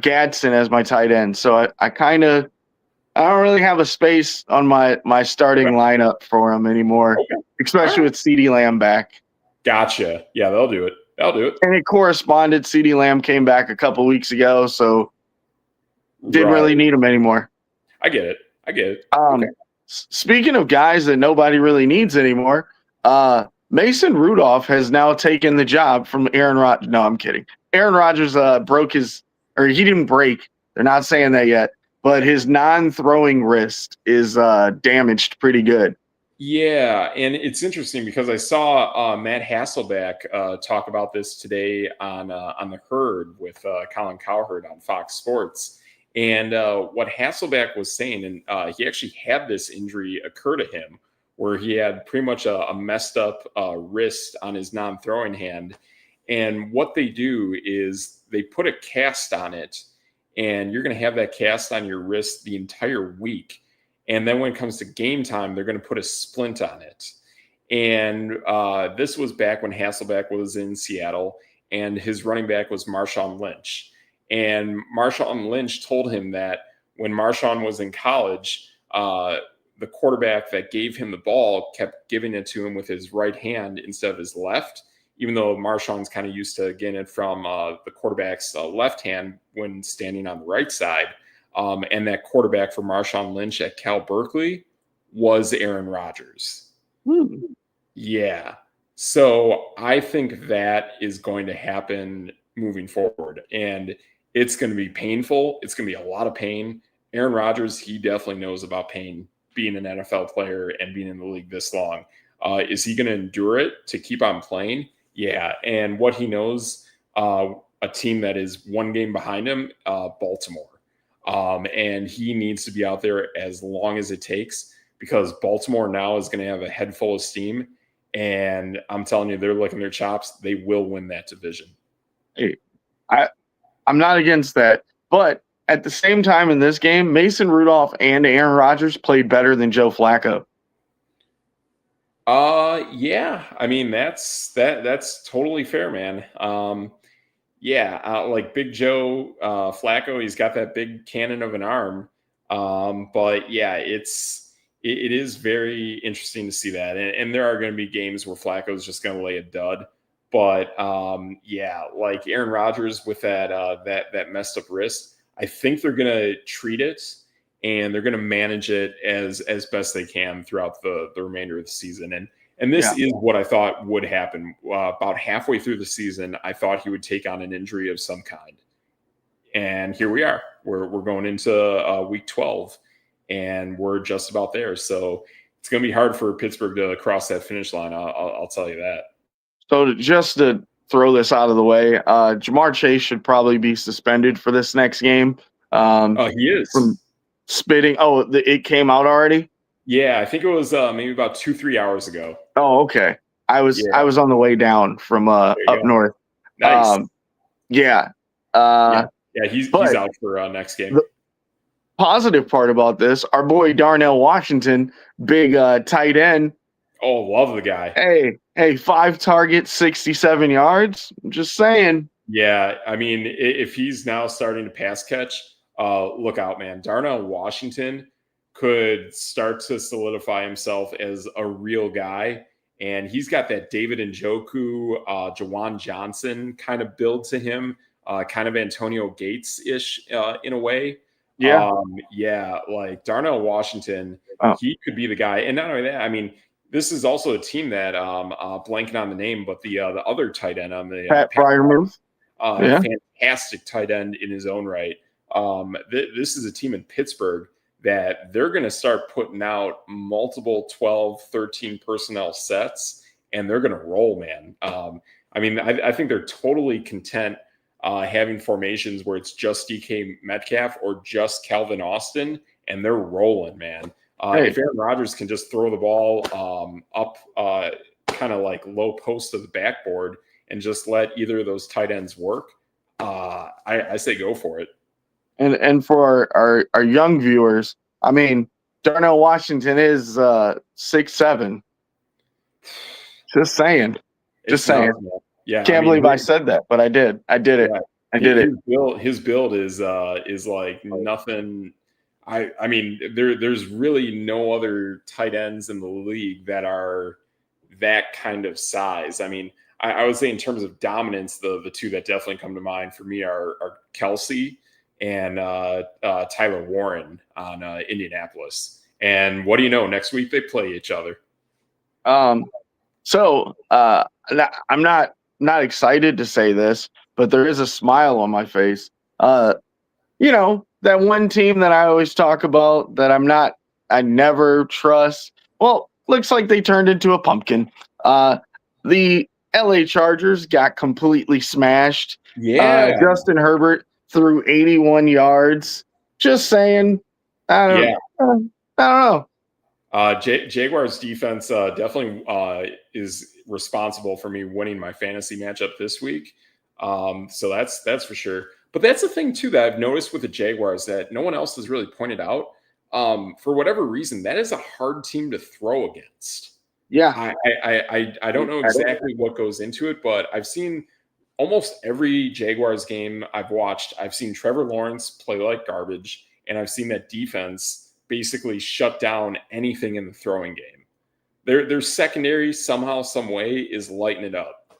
[SPEAKER 1] Gadsden as my tight end. So I don't really have a space on my starting lineup for him anymore, especially with CeeDee Lamb back.
[SPEAKER 2] Gotcha. Yeah, they'll do it.
[SPEAKER 1] And it corresponded. CeeDee Lamb came back a couple weeks ago, so didn't really need him anymore.
[SPEAKER 2] I get it.
[SPEAKER 1] Speaking of guys that nobody really needs anymore, Mason Rudolph has now taken the job from Aaron Rodgers. No, I'm kidding. Aaron Rodgers he didn't break. They're not saying that yet, but his non-throwing wrist is damaged pretty good.
[SPEAKER 2] Yeah, and it's interesting because I saw Matt Hasselbeck talk about this today on the Herd with Colin Cowherd on Fox Sports. And what Hasselbeck was saying, and he actually had this injury occur to him where he had pretty much a messed up wrist on his non-throwing hand. And what they do is they put a cast on it, and you're going to have that cast on your wrist the entire week. And then when it comes to game time, they're going to put a splint on it. And this was back when Hasselbeck was in Seattle, and his running back was Marshawn Lynch. And Marshawn Lynch told him that when Marshawn was in college, the quarterback that gave him the ball kept giving it to him with his right hand instead of his left, even though Marshawn's kind of used to getting it from the quarterback's left hand when standing on the right side. And that quarterback for Marshawn Lynch at Cal Berkeley was Aaron Rodgers. Yeah. So I think that is going to happen moving forward. And it's going to be painful. It's going to be a lot of pain. Aaron Rodgers, he definitely knows about pain, being an NFL player and being in the league this long. Is he going to endure it to keep on playing? Yeah. And what he knows, a team that is 1 game behind him, Baltimore. And he needs to be out there as long as it takes because Baltimore now is going to have a head full of steam. And I'm telling you, they're licking their chops. They will win that division.
[SPEAKER 1] Hey, I'm not against that. But at the same time in this game, Mason Rudolph and Aaron Rodgers played better than Joe Flacco.
[SPEAKER 2] Yeah. I mean, that's totally fair, man. Like Big Joe Flacco, he's got that big cannon of an arm. But yeah, it is very interesting to see that. And there are going to be games where Flacco is just going to lay a dud. But like Aaron Rodgers with that messed up wrist, I think they're going to treat it and they're going to manage it as best they can throughout the remainder of the season. And this is what I thought would happen. About halfway through the season, I thought he would take on an injury of some kind. And here we are. We're going into week 12, and we're just about there. So it's going to be hard for Pittsburgh to cross that finish line. I'll tell you that.
[SPEAKER 1] So just to throw this out of the way, Jamar Chase should probably be suspended for this next game.
[SPEAKER 2] He is.
[SPEAKER 1] From spitting. Oh, it came out already?
[SPEAKER 2] Yeah, I think it was maybe about 2-3 hours ago.
[SPEAKER 1] Oh, okay. I was on the way down from up north.
[SPEAKER 2] Nice.
[SPEAKER 1] Yeah.
[SPEAKER 2] He's out for next game.
[SPEAKER 1] The positive part about this, our boy Darnell Washington, big tight end.
[SPEAKER 2] Oh, love the guy.
[SPEAKER 1] Hey, 5 targets, 67 yards. I'm just saying.
[SPEAKER 2] Yeah, I mean, if he's now starting to pass catch, look out, man. Darnell Washington could start to solidify himself as a real guy. And he's got that David Njoku, Jawan Johnson kind of build to him, kind of Antonio Gates-ish in a way.
[SPEAKER 1] Yeah.
[SPEAKER 2] Like Darnell Washington, he could be the guy. And not only that, I mean, this is also a team that blanking on the name, but the other tight end on the
[SPEAKER 1] Pat Freiermuth.
[SPEAKER 2] Fantastic tight end in his own right. This is a team in Pittsburgh that they're going to start putting out multiple 12, 13 personnel sets, and they're going to roll, man. I mean, I think they're totally content having formations where it's just DK Metcalf or just Calvin Austin, and they're rolling, man. If Aaron Rodgers can just throw the ball up kind of like low post of the backboard and just let either of those tight ends work, I say go for it.
[SPEAKER 1] And for our young viewers, I mean, Darnell Washington is 6'7". Just saying.
[SPEAKER 2] Yeah.
[SPEAKER 1] Can't believe I said that, but I did. I did it. I did it.
[SPEAKER 2] His build is like nothing. I mean, there's really no other tight ends in the league that are that kind of size. I mean, I would say in terms of dominance, the two that definitely come to mind for me are Kelsey and Tyler Warren on Indianapolis. And what do you know? Next week they play each other.
[SPEAKER 1] So I'm not excited to say this, but there is a smile on my face. You know, that one team that I always talk about that I never trust. Well, looks like they turned into a pumpkin. The LA Chargers got completely smashed.
[SPEAKER 2] Yeah.
[SPEAKER 1] Justin Herbert threw 81 yards. Just saying. I don't know.
[SPEAKER 2] Jaguars defense definitely is responsible for me winning my fantasy matchup this week. So that's for sure. But that's the thing too that I've noticed with the Jaguars that no one else has really pointed out. For whatever reason, that is a hard team to throw against.
[SPEAKER 1] Yeah.
[SPEAKER 2] I don't know exactly what goes into it, but I've seen almost every Jaguars game I've watched. I've seen Trevor Lawrence play like garbage, and I've seen that defense basically shut down anything in the throwing game. Their secondary somehow, some way is lighting it up.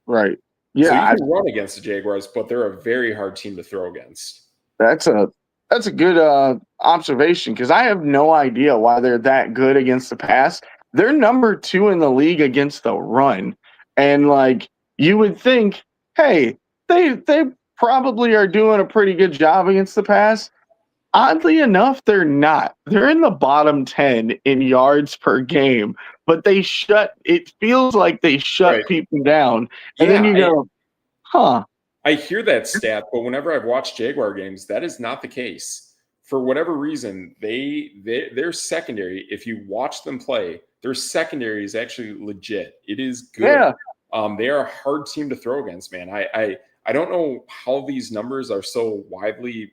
[SPEAKER 1] Right. Yeah.
[SPEAKER 2] So you can run against the Jaguars, but they're a very hard team to throw against.
[SPEAKER 1] That's a good observation because I have no idea why they're that good against the pass. They're number 2 in the league against the run. And like you would think, hey, they probably are doing a pretty good job against the pass. Oddly enough, they're not. They're in the bottom 10 in yards per game, but it feels like they shut people down. And then you go, huh.
[SPEAKER 2] I hear that stat, but whenever I've watched Jaguar games, that is not the case. For whatever reason, their secondary, if you watch them play, their secondary is actually legit. It is good.
[SPEAKER 1] Yeah.
[SPEAKER 2] They are a hard team to throw against, man. I don't know how these numbers are so widely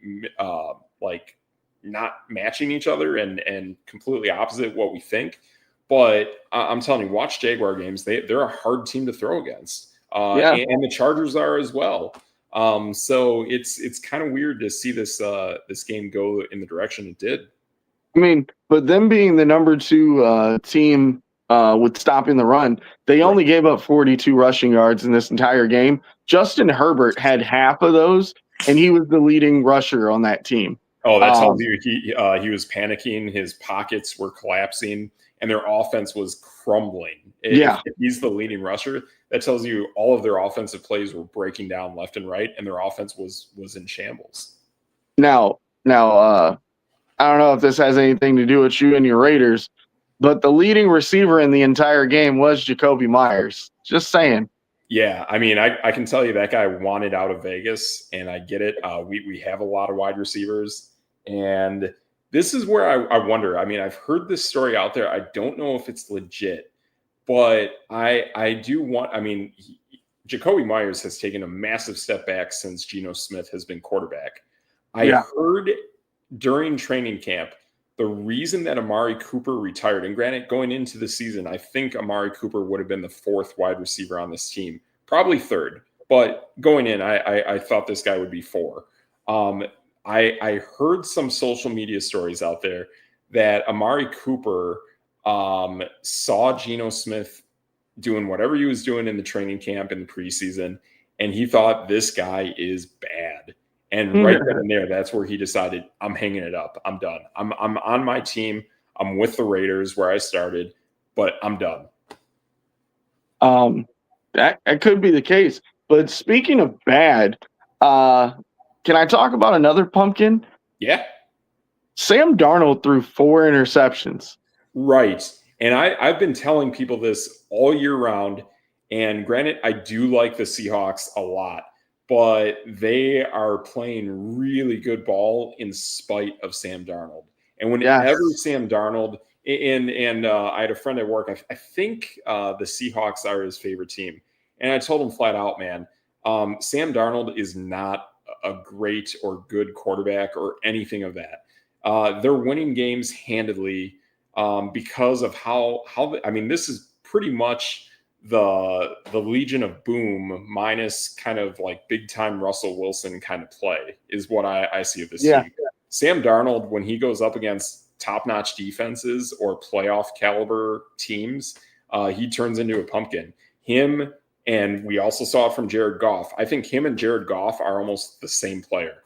[SPEAKER 2] like not matching each other and completely opposite what we think. But I'm telling you, watch Jaguar games. They're a hard team to throw against. And the Chargers are as well. So it's kind of weird to see this game go in the direction it did.
[SPEAKER 1] I mean, but them being the number 2 team with stopping the run, they only gave up 42 rushing yards in this entire game. Justin Herbert had half of those, and he was the leading rusher on that team.
[SPEAKER 2] Oh, that tells you he was panicking. His pockets were collapsing. and their offense was crumbling.
[SPEAKER 1] Yeah.
[SPEAKER 2] If he's the leading rusher, that tells you all of their offensive plays were breaking down left and right, and their offense was in shambles.
[SPEAKER 1] Now, I don't know if this has anything to do with you and your Raiders, but the leading receiver in the entire game was Jacoby Myers. Just saying.
[SPEAKER 2] Yeah, I mean, I can tell you that guy wanted out of Vegas, and I get it. We have a lot of wide receivers, and this is where I wonder. I mean, I've heard this story out there. I don't know if it's legit, but I do want. I mean, Jacoby Myers has taken a massive step back since Geno Smith has been quarterback. I heard during training camp the reason that Amari Cooper retired, and granted, going into the season, I think Amari Cooper would have been the fourth wide receiver on this team, probably third. But going in, I thought this guy would be four. I heard some social media stories out there that Amari Cooper saw Geno Smith doing whatever he was doing in the training camp in the preseason, and he thought this guy is bad. And right then and there, that's where he decided, I'm hanging it up. I'm done. I'm on my team. I'm with the Raiders where I started, but I'm done.
[SPEAKER 1] That could be the case. But speaking of bad, can I talk about another pumpkin?
[SPEAKER 2] Yeah.
[SPEAKER 1] Sam Darnold threw 4 interceptions.
[SPEAKER 2] Right. And I've been telling people this all year round. And granted, I do like the Seahawks a lot, but they are playing really good ball in spite of Sam Darnold. And whenever Sam Darnold and I had a friend at work, I think the Seahawks are his favorite team. And I told him flat out, man, Sam Darnold is not a great or good quarterback or anything of that. They're winning games handedly because of how I mean, this is pretty much the Legion of Boom minus kind of like big time Russell Wilson kind of play is what I see of this team. Sam Darnold, when he goes up against top-notch defenses or playoff caliber teams, he turns into a pumpkin. Him, and we also saw it from Jared Goff. I think him and Jared Goff are almost the same player.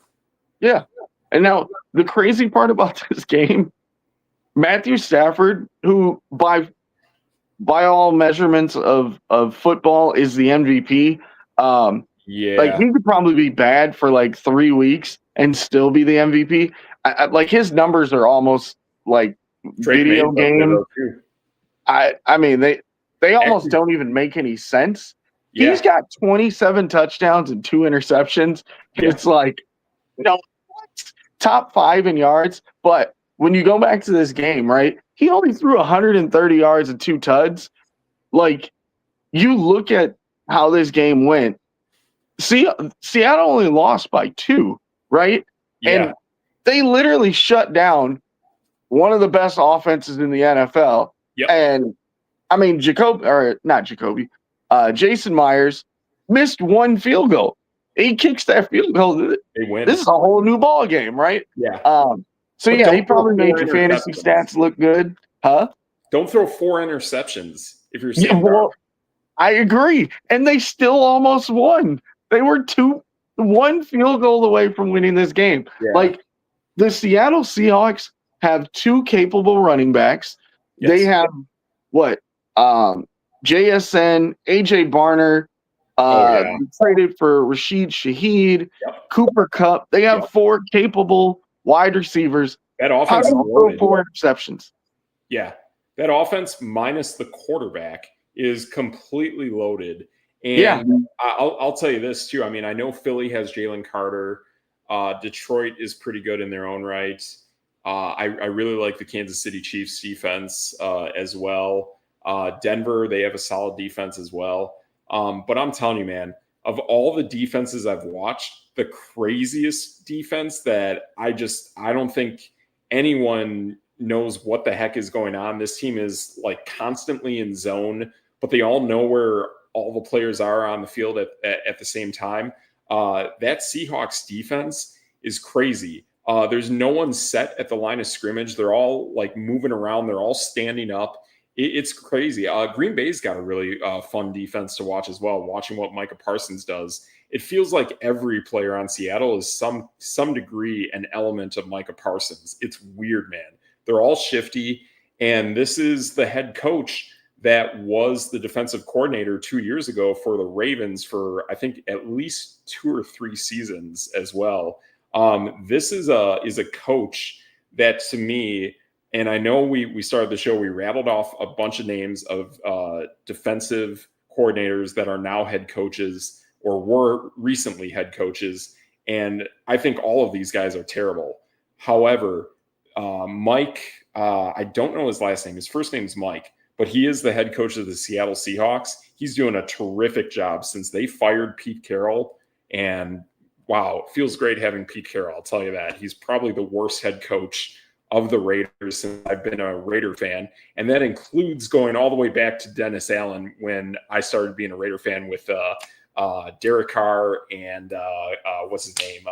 [SPEAKER 1] Yeah. And now the crazy part about this game, Matthew Stafford, who by all measurements of football is the MVP. Like he could probably be bad for like 3 weeks and still be the MVP. Like his numbers are almost like video game. I mean they almost don't even make any sense. Yeah. He's got 27 touchdowns and 2 interceptions. Yeah. It's like, what? Top 5 in yards. But when you go back to this game, right, he only threw 130 yards and 2 tuds. Like, you look at how this game went. Seattle only lost by 2, right? Yeah. And they literally shut down one of the best offenses in the NFL. Yep. And, I mean, Jason Myers missed 1 field goal. He kicks that field goal.
[SPEAKER 2] They win.
[SPEAKER 1] This is a whole new ball game, right?
[SPEAKER 2] Yeah.
[SPEAKER 1] So, yeah, he probably made your fantasy stats look good. Huh?
[SPEAKER 2] Don't throw 4 interceptions if you're Sam Darnold.
[SPEAKER 1] Well, I agree. And they still almost won. They were 1 field goal away from winning this game. Yeah. Like, the Seattle Seahawks have 2 capable running backs. Yes. They have, JSN, AJ Barner, traded for Rashid Shaheed, Cooper Kupp. They have 4 capable wide receivers.
[SPEAKER 2] That offense is loaded.
[SPEAKER 1] 4 interceptions.
[SPEAKER 2] Yeah. That offense minus the quarterback is completely loaded. And I'll tell you this too. I mean, I know Philly has Jalen Carter. Detroit is pretty good in their own right. I really like the Kansas City Chiefs defense as well. Denver, they have a solid defense as well. But I'm telling you, man, of all the defenses I've watched, the craziest defense that I don't think anyone knows what the heck is going on. This team is like constantly in zone, but they all know where all the players are on the field at the same time. That Seahawks defense is crazy. There's no one set at the line of scrimmage. They're all like moving around. They're all standing up. It's crazy. Green Bay's got a really fun defense to watch as well. Watching what Micah Parsons does, it feels like every player on Seattle is some degree an element of Micah Parsons. It's weird, man. They're all shifty, And this is the head coach that was the defensive coordinator 2 years ago for the Ravens for, I think, at least 2 or 3 seasons as well. This is a coach that, to me, and I know we started the show, we rattled off a bunch of names of defensive coordinators that are now head coaches or were recently head coaches. And I think all of these guys are terrible. However, Mike, I don't know his last name. His first name is Mike, but he is the head coach of the Seattle Seahawks. He's doing a terrific job since they fired Pete Carroll. And wow, it feels great having Pete Carroll. I'll tell you that. He's probably the worst head coach of the Raiders since I've been a Raider fan. And that includes going all the way back to Dennis Allen when I started being a Raider fan with Derek Carr and what's his name?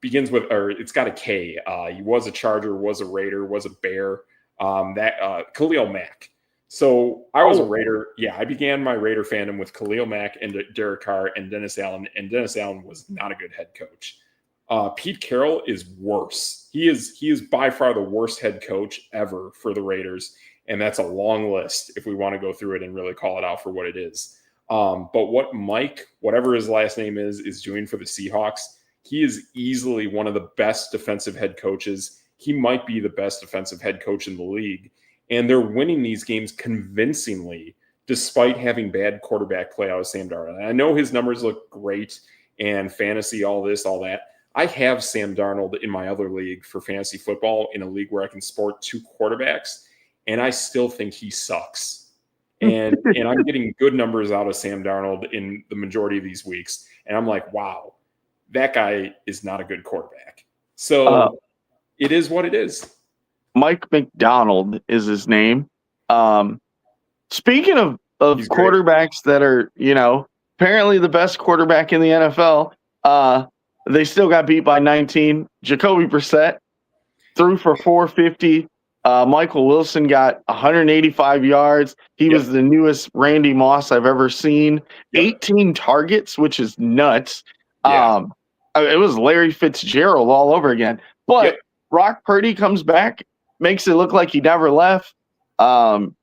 [SPEAKER 2] Begins with, or it's got a K. He was a Charger, was a Raider, was a Bear. Khalil Mack. So I was a Raider. Yeah, I began my Raider fandom with Khalil Mack and Derek Carr and Dennis Allen. And Dennis Allen was not a good head coach. Pete Carroll is worse. He is by far the worst head coach ever for the Raiders. And that's a long list if we want to go through it and really call it out for what it is. But what Mike, whatever his last name is doing for the Seahawks, he is easily one of the best defensive head coaches. He might be the best defensive head coach in the league. And they're winning these games convincingly, despite having bad quarterback play out of Sam Darnold. And I know his numbers look great and fantasy, all this, all that. I have Sam Darnold in my other league for fantasy football, in a league where I can sport 2 quarterbacks, and I still think he sucks. And I'm getting good numbers out of Sam Darnold in the majority of these weeks. And I'm like, wow, that guy is not a good quarterback. So it is what it is.
[SPEAKER 1] Mike McDonald is his name. Speaking of quarterbacks that are, apparently the best quarterback in the NFL, they still got beat by 19. Jacoby Brissett threw for 450. Michael Wilson got 185 yards. He was the newest Randy Moss I've ever seen. 18 targets, which is nuts. It was Larry Fitzgerald all over again. But Brock Purdy comes back, makes it look like he never left. San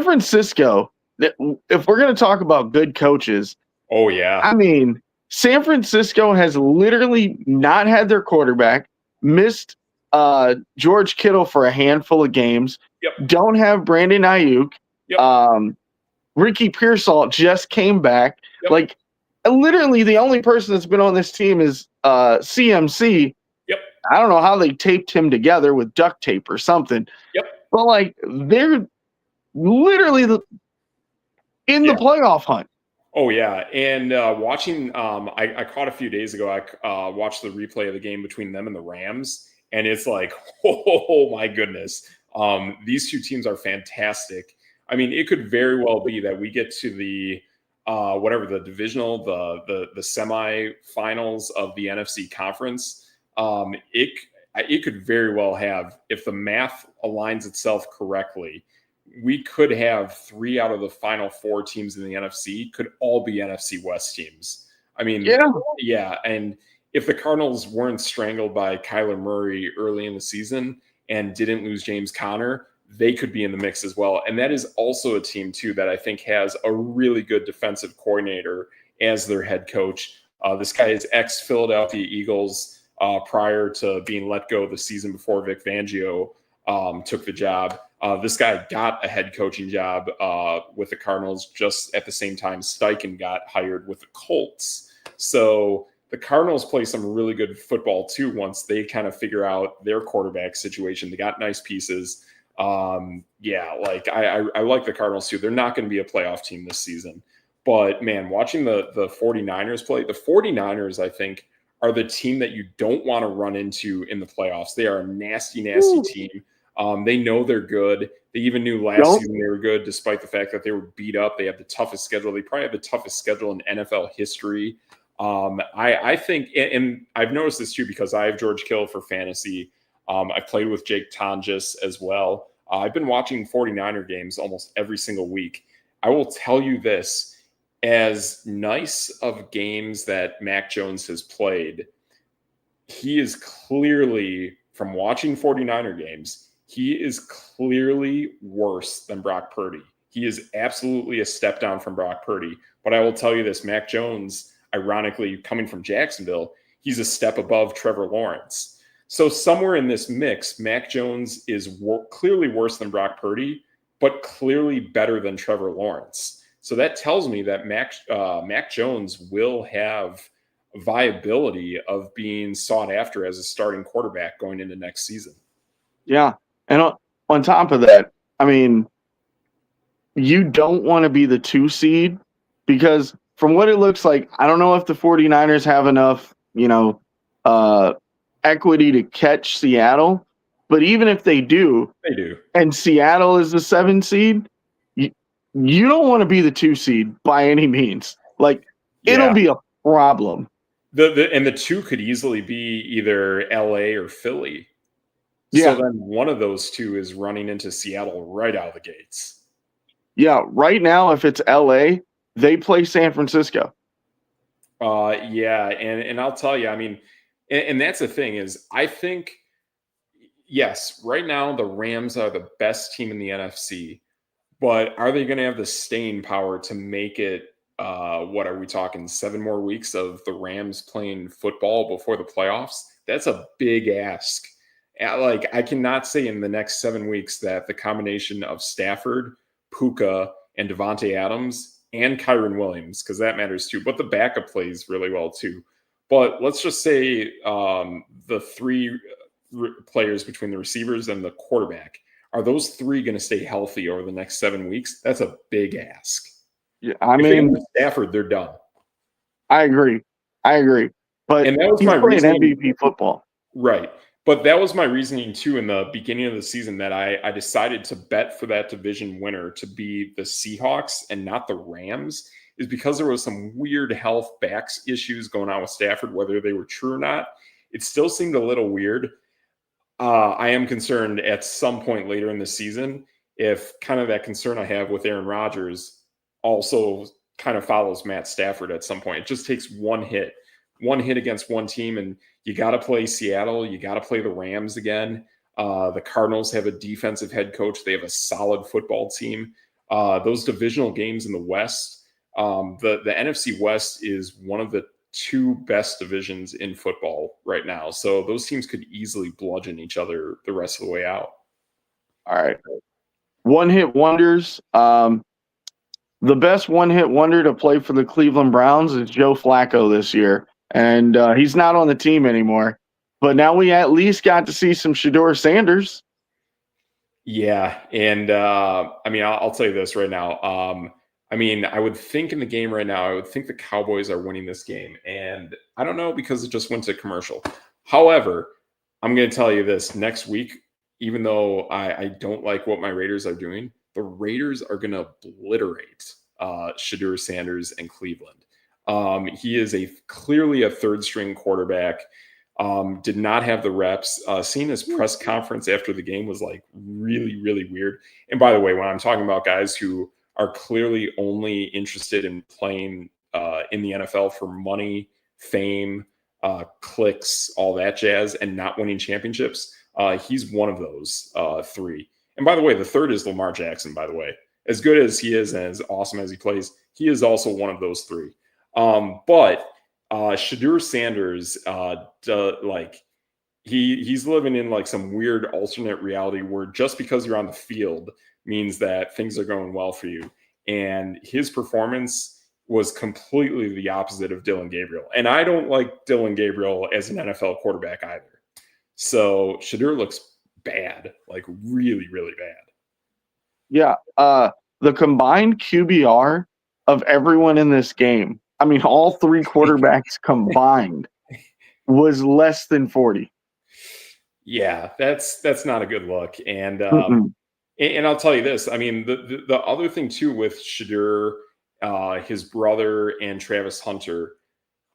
[SPEAKER 1] Francisco, if we're going to talk about good coaches, I mean, San Francisco has literally not had their quarterback, missed George Kittle for a handful of games, don't have Brandon Ayuk. Ricky Pearsall just came back. Like, literally the only person that's been on this team is CMC. I don't know how they taped him together with duct tape or something. But, like, they're literally in the playoff hunt.
[SPEAKER 2] Oh, yeah. And watching, I caught a few days ago, I watched the replay of the game between them and the Rams. And it's like, oh my goodness. These two teams are fantastic. I mean, it could very well be that we get to the the divisional, the semifinals of the NFC conference. It could very well have, if the math aligns itself correctly, we could have 3 out of the final 4 teams in the NFC could all be NFC West teams. I mean, and if the Cardinals weren't strangled by Kyler Murray early in the season and didn't lose James Conner, they could be in the mix as well. And that is also a team, too, that I think has a really good defensive coordinator as their head coach. This guy is ex-Philadelphia Eagles prior to being let go the season before Vic Fangio took the job. This guy got a head coaching job with the Cardinals just at the same time Steichen got hired with the Colts. So the Cardinals play some really good football, too, once they kind of figure out their quarterback situation. They got nice pieces. I like the Cardinals, too. They're not going to be a playoff team this season. But, man, watching the 49ers play, the 49ers, I think, are the team that you don't want to run into in the playoffs. They are a nasty team. They know they're good. They even knew last season they were good, despite the fact that they were beat up. They have the toughest schedule. They probably have the toughest schedule in NFL history. I think, and I've noticed this too, because I have George Kittle for fantasy. I've played with Jake Tonjes as well. I've been watching 49er games almost every single week. I will tell you this, as nice of games that Mac Jones has played, he is clearly, from watching 49er games, He is clearly worse than Brock Purdy. He is absolutely a step down from Brock Purdy. But I will tell you this, Mac Jones, ironically, coming from Jacksonville, he's a step above Trevor Lawrence. So somewhere in this mix, Mac Jones is clearly worse than Brock Purdy, but clearly better than Trevor Lawrence. So that tells me that Mac Jones will have viability of being sought after as a starting quarterback going into next season.
[SPEAKER 1] Yeah. And on top of that, I mean, you don't want to be the 2 seed because from what it looks like, I don't know if the 49ers have enough, equity to catch Seattle. But even if they do, and Seattle is the 7 seed, you don't want to be the 2 seed by any means. Like, it'll be a problem.
[SPEAKER 2] And the 2 could easily be either LA or Philly.
[SPEAKER 1] Yeah.
[SPEAKER 2] So then one of those 2 is running into Seattle right out of the gates.
[SPEAKER 1] Yeah, right now, if it's LA, they play San Francisco.
[SPEAKER 2] Yeah, and I'll tell you, I mean, and that's the thing is, I think, yes, right now the Rams are the best team in the NFC, but are they going to have the staying power to make it? What are we talking? 7 more weeks of the Rams playing football before the playoffs? That's a big ask. Like, I cannot say in the next 7 weeks that the combination of Stafford, Puka, and Devontae Adams and Kyron Williams, because that matters too, but the backup plays really well too. But let's just say the 3 players between the receivers and the quarterback, are those 3 going to stay healthy over the next 7 weeks? That's a big ask.
[SPEAKER 1] Yeah, I mean,
[SPEAKER 2] if they lose Stafford, they're done.
[SPEAKER 1] I agree. But
[SPEAKER 2] and that was
[SPEAKER 1] he's
[SPEAKER 2] my
[SPEAKER 1] playing
[SPEAKER 2] reasoning.
[SPEAKER 1] MVP football.
[SPEAKER 2] Right. But that was my reasoning too in the beginning of the season, that I decided to bet for that division winner to be the Seahawks and not the Rams, is because there was some weird health backs issues going on with Stafford, whether they were true or not. It still seemed a little weird. I am concerned at some point later in the season if kind of that concern I have with Aaron Rodgers also kind of follows Matt Stafford at some point. It just takes one hit against one team, and you got to play Seattle. You got to play the Rams again. The Cardinals have a defensive head coach. They have a solid football team. Those divisional games in the West, the NFC West is one of the 2 best divisions in football right now. So those teams could easily bludgeon each other the rest of the way out.
[SPEAKER 1] All right. One-hit wonders. The best one-hit wonder to play for the Cleveland Browns is Joe Flacco this year. And he's not on the team anymore. But now we at least got to see some Shedeur Sanders.
[SPEAKER 2] Yeah. And I mean, I'll tell you this right now. I mean, I would think in the game right now, I would think the Cowboys are winning this game. And I don't know, because it just went to commercial. However, I'm going to tell you this next week, even though I don't like what my Raiders are doing, the Raiders are going to obliterate Shedeur Sanders and Cleveland. He is clearly a 3rd string quarterback. Did not have the reps. Seeing his press conference after the game was like really, really weird. And by the way, when I'm talking about guys who are clearly only interested in playing in the NFL for money, fame, clicks, all that jazz, and not winning championships, he's one of those 3. And by the way, the 3rd is Lamar Jackson, by the way. As good as he is and as awesome as he plays, he is also one of those 3. But Shedeur Sanders, he's living in like some weird alternate reality where just because you're on the field means that things are going well for you. And his performance was completely the opposite of Dylan Gabriel. And I don't like Dylan Gabriel as an NFL quarterback either. So Shedeur looks bad, like really, really bad.
[SPEAKER 1] Yeah. The combined QBR of everyone in this game, I mean, all 3 quarterbacks combined, was less than 40.
[SPEAKER 2] Yeah, that's not a good look. And I'll tell you this. I mean, the other thing too with Shedeur, his brother, and Travis Hunter,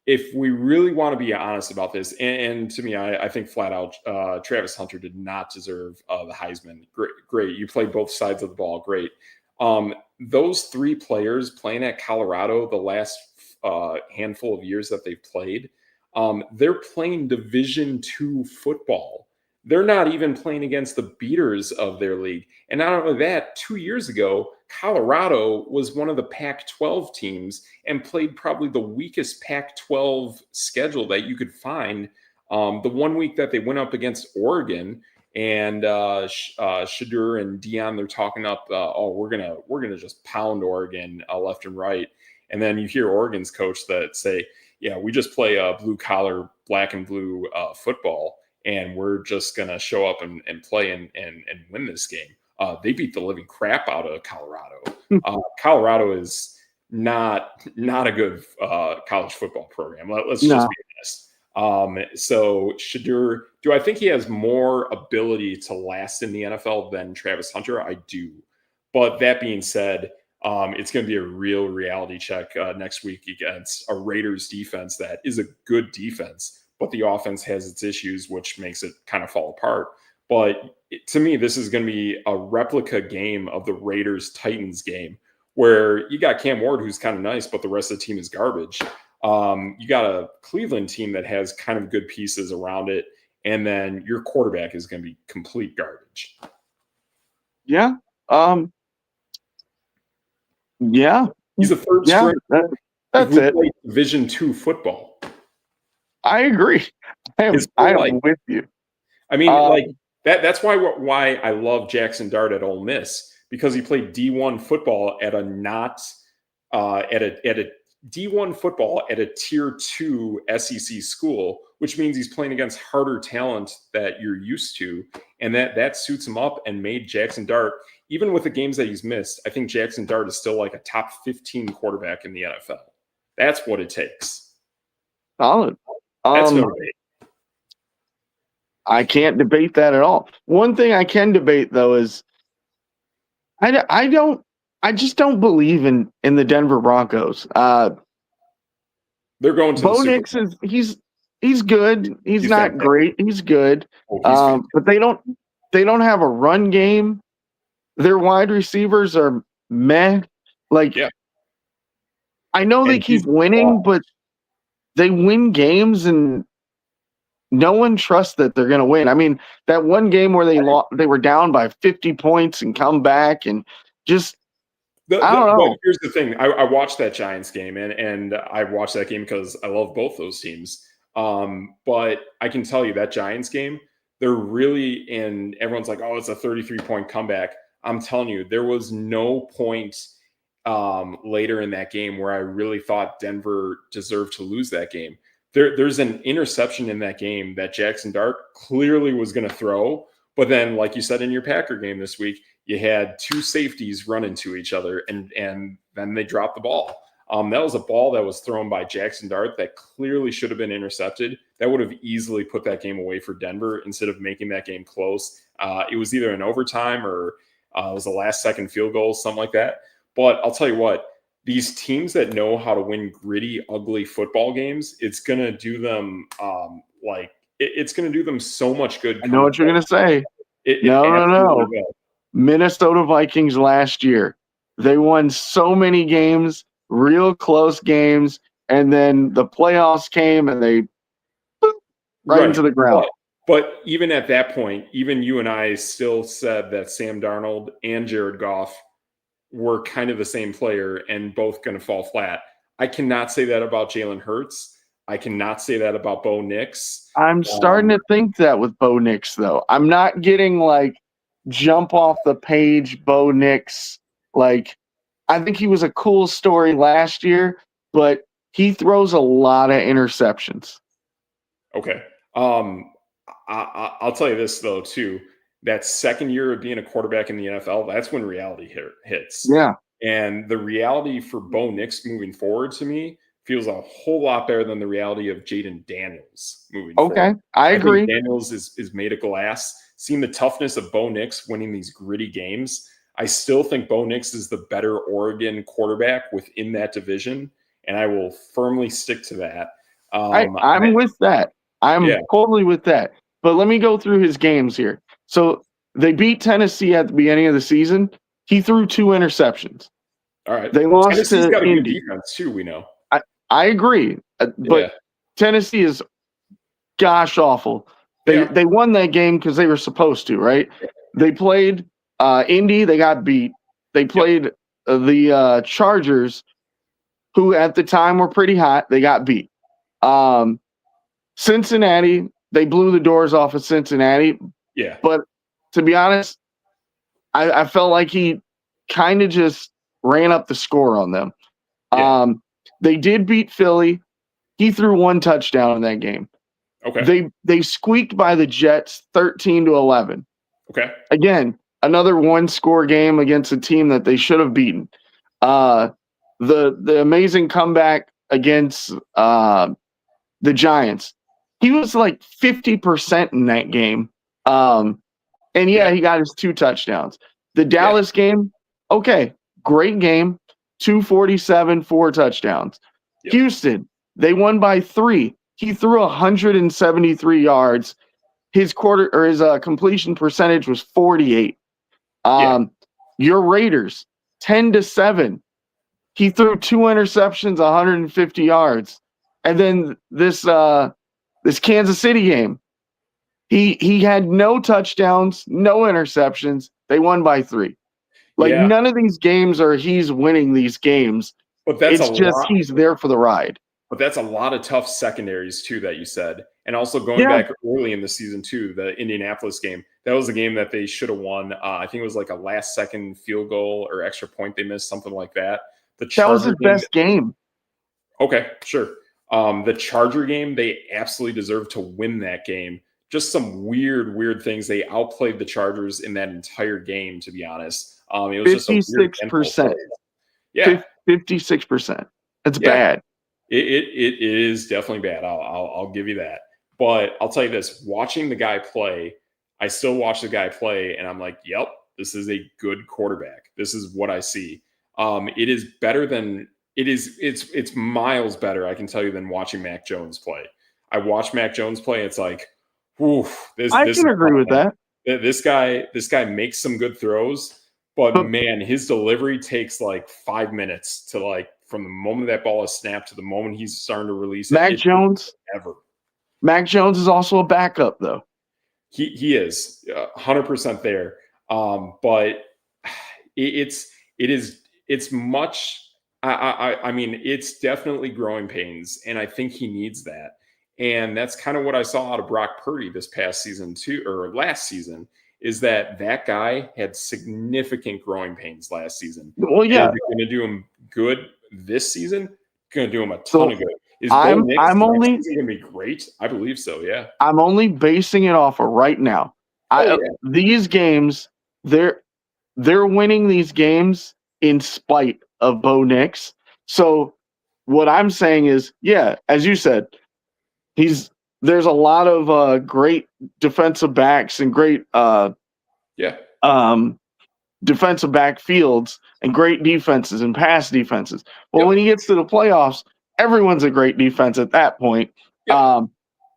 [SPEAKER 2] if we really want to be honest about this, and to me, I think flat out, Travis Hunter did not deserve the Heisman. Great. You played both sides of the ball. Great. Those 3 players playing at Colorado the last handful of years that they've played, they're playing Division II football. they're not even playing against the beaters of their league. And not only that, 2 years ago, Colorado was one of the Pac-12 teams and played probably the weakest Pac-12 schedule that you could find. The 1 week that they went up against Oregon, and Shadur and Dion, they're talking up, we're gonna just pound Oregon left and right. And then you hear Oregon's coach that say, yeah, we just play blue collar, black and blue football, and we're just gonna show up and play and win this game. They beat the living crap out of Colorado. Colorado is not a good college football program. Let's just be honest. So Shadur, do I think he has more ability to last in the NFL than Travis Hunter? I do. But that being said, it's going to be a real reality check next week against a Raiders defense that is a good defense, but the offense has its issues, which makes it kind of fall apart. But to me, this is going to be a replica game of the Raiders-Titans game, where you got Cam Ward, who's kind of nice, but the rest of the team is garbage. You got a Cleveland team that has kind of good pieces around it, and then your quarterback is going to be complete garbage.
[SPEAKER 1] Yeah. Yeah.
[SPEAKER 2] He's a third string.
[SPEAKER 1] That's it.
[SPEAKER 2] Division II football.
[SPEAKER 1] I agree. I am with you.
[SPEAKER 2] I mean, that's why I love Jackson Dart at Ole Miss, because he played D1 football at a D1 football at a tier 2 SEC school, which means he's playing against harder talent that you're used to. And that suits him up and made Jackson Dart, even with the games that he's missed, I think Jackson Dart is still like a top 15 quarterback in the NFL. That's what it takes.
[SPEAKER 1] Solid.
[SPEAKER 2] That's no debate.
[SPEAKER 1] I can't debate that at all. One thing I can debate, though, is I just don't believe in the Denver Broncos.
[SPEAKER 2] They're going to
[SPEAKER 1] Bo Nix he's good. He's not great. He's good. But they don't have a run game. Their wide receivers are meh. I know they keep winning, but they win games and no one trusts that they're going to win. I mean, that one game where they were down by 50 points and come back and just I don't know.
[SPEAKER 2] Here's the thing. I watched that Giants game, and I watched that game because I love both those teams. But I can tell you that Giants game, they're really in. Everyone's like, oh, it's a 33-point comeback. I'm telling you, there was no point later in that game where I really thought Denver deserved to lose that game. There's an interception in that game that Jackson Dart clearly was going to throw. But then, like you said in your Packer game this week, you had two safeties run into each other, and then they dropped the ball. That was a ball that was thrown by Jackson Dart that clearly should have been intercepted. That would have easily put that game away for Denver instead of making that game close. It was either an overtime or it was a last-second field goal, something like that. But I'll tell you what, these teams that know how to win gritty, ugly football games, it's going to do them it's going to do them so much good.
[SPEAKER 1] I know what you're going to say. No. Minnesota Vikings last year. They won so many games, real close games, and then the playoffs came and they right into the ground.
[SPEAKER 2] But even at that point, even you and I still said that Sam Darnold and Jared Goff were kind of the same player and both going to fall flat. I cannot say that about Jalen Hurts. I cannot say that about Bo Nix.
[SPEAKER 1] I'm starting to think that with Bo Nix, though. I'm not getting jump off the page Bo Nix. I think he was a cool story last year, but he throws a lot of interceptions.
[SPEAKER 2] Okay. I'll tell you this, though, too. That second year of being a quarterback in the NFL, that's when reality hits.
[SPEAKER 1] Yeah.
[SPEAKER 2] And the reality for Bo Nix moving forward, to me, feels a whole lot better than the reality of Jaden Daniels moving forward.
[SPEAKER 1] Okay, I agree.
[SPEAKER 2] Think Daniels is made of glass. Seeing the toughness of Bo Nix winning these gritty games, I still think Bo Nix is the better Oregon quarterback within that division, and I will firmly stick to that.
[SPEAKER 1] I'm with that. I'm totally with that. But let me go through his games here. So they beat Tennessee at the beginning of the season. He threw 2 interceptions.
[SPEAKER 2] All right.
[SPEAKER 1] They lost
[SPEAKER 2] Tennessee's
[SPEAKER 1] to
[SPEAKER 2] got a good
[SPEAKER 1] Indy.
[SPEAKER 2] defense too, we know.
[SPEAKER 1] I agree. But Tennessee is gosh awful.
[SPEAKER 2] Yeah.
[SPEAKER 1] They won that game because they were supposed to, right? They played Indy, they got beat. They
[SPEAKER 2] Yep.
[SPEAKER 1] played the Chargers, who at the time were pretty hot. They got beat. Cincinnati, they blew the doors off of Cincinnati.
[SPEAKER 2] Yeah.
[SPEAKER 1] But to be honest, I felt like he kind of just ran up the score on them.
[SPEAKER 2] Yeah.
[SPEAKER 1] They did beat Philly. He threw one touchdown in that game.
[SPEAKER 2] Okay.
[SPEAKER 1] They squeaked by the Jets 13-11.
[SPEAKER 2] Okay.
[SPEAKER 1] Again, another one score game against a team that they should have beaten. The amazing comeback against the Giants. He was like 50% in that game. And yeah, he got his 2 touchdowns. The Dallas game, okay, great game. 247, 4 touchdowns.
[SPEAKER 2] Yep.
[SPEAKER 1] Houston, they won by 3. He threw 173 yards. His completion percentage was 48. Your Raiders, 10-7. He threw 2 interceptions, 150 yards. And then this Kansas City game, he had no touchdowns, no interceptions. They won by 3. Like,
[SPEAKER 2] Yeah.
[SPEAKER 1] none of these games are he's winning these games.
[SPEAKER 2] But that's
[SPEAKER 1] It's
[SPEAKER 2] a
[SPEAKER 1] just
[SPEAKER 2] lot.
[SPEAKER 1] he's there for the ride.
[SPEAKER 2] But that's a lot of tough secondaries too that you said. And also going back early in the season too, the Indianapolis game, that was a game that they should have won. I think it was like a last second field goal or extra point they missed, something like that.
[SPEAKER 1] That was his best game.
[SPEAKER 2] Okay, sure. The Charger game, they absolutely deserved to win that game. Just some weird things. They outplayed the Chargers in that entire game, to be honest. It was just a weird
[SPEAKER 1] 56%.
[SPEAKER 2] Yeah.
[SPEAKER 1] 56%. That's bad.
[SPEAKER 2] It is definitely bad. I'll give you that. But I'll tell you this: watching the guy play, I still watch the guy play, and I'm like, "Yep, this is a good quarterback. This is what I see." It is better than it is. It's miles better, I can tell you, than watching Mac Jones play. I watch Mac Jones play. It's like, oof.
[SPEAKER 1] I can agree with that.
[SPEAKER 2] This guy makes some good throws, but man, his delivery takes like 5 minutes to like from the moment that ball is snapped to the moment he's starting to release it.
[SPEAKER 1] Mac Jones is also a backup, though.
[SPEAKER 2] He is 100% there. But it's much. I mean, it's definitely growing pains, and I think he needs that. And that's kind of what I saw out of Brock Purdy this past season too, or last season, is that guy had significant growing pains last season.
[SPEAKER 1] Well, yeah.
[SPEAKER 2] Is it going to do him good this season? Going to do him a ton
[SPEAKER 1] So
[SPEAKER 2] of good. Is Bo Nix
[SPEAKER 1] I'm only
[SPEAKER 2] going to be great? I believe so. Yeah.
[SPEAKER 1] I'm only basing it off of right now. These games, they're winning these games in spite of Bo Nix. So what I'm saying is, yeah, as you said, there's a lot of great defensive backs and great defensive backfields and great defenses and pass defenses. Well, when he gets to the playoffs, everyone's a great defense at that point.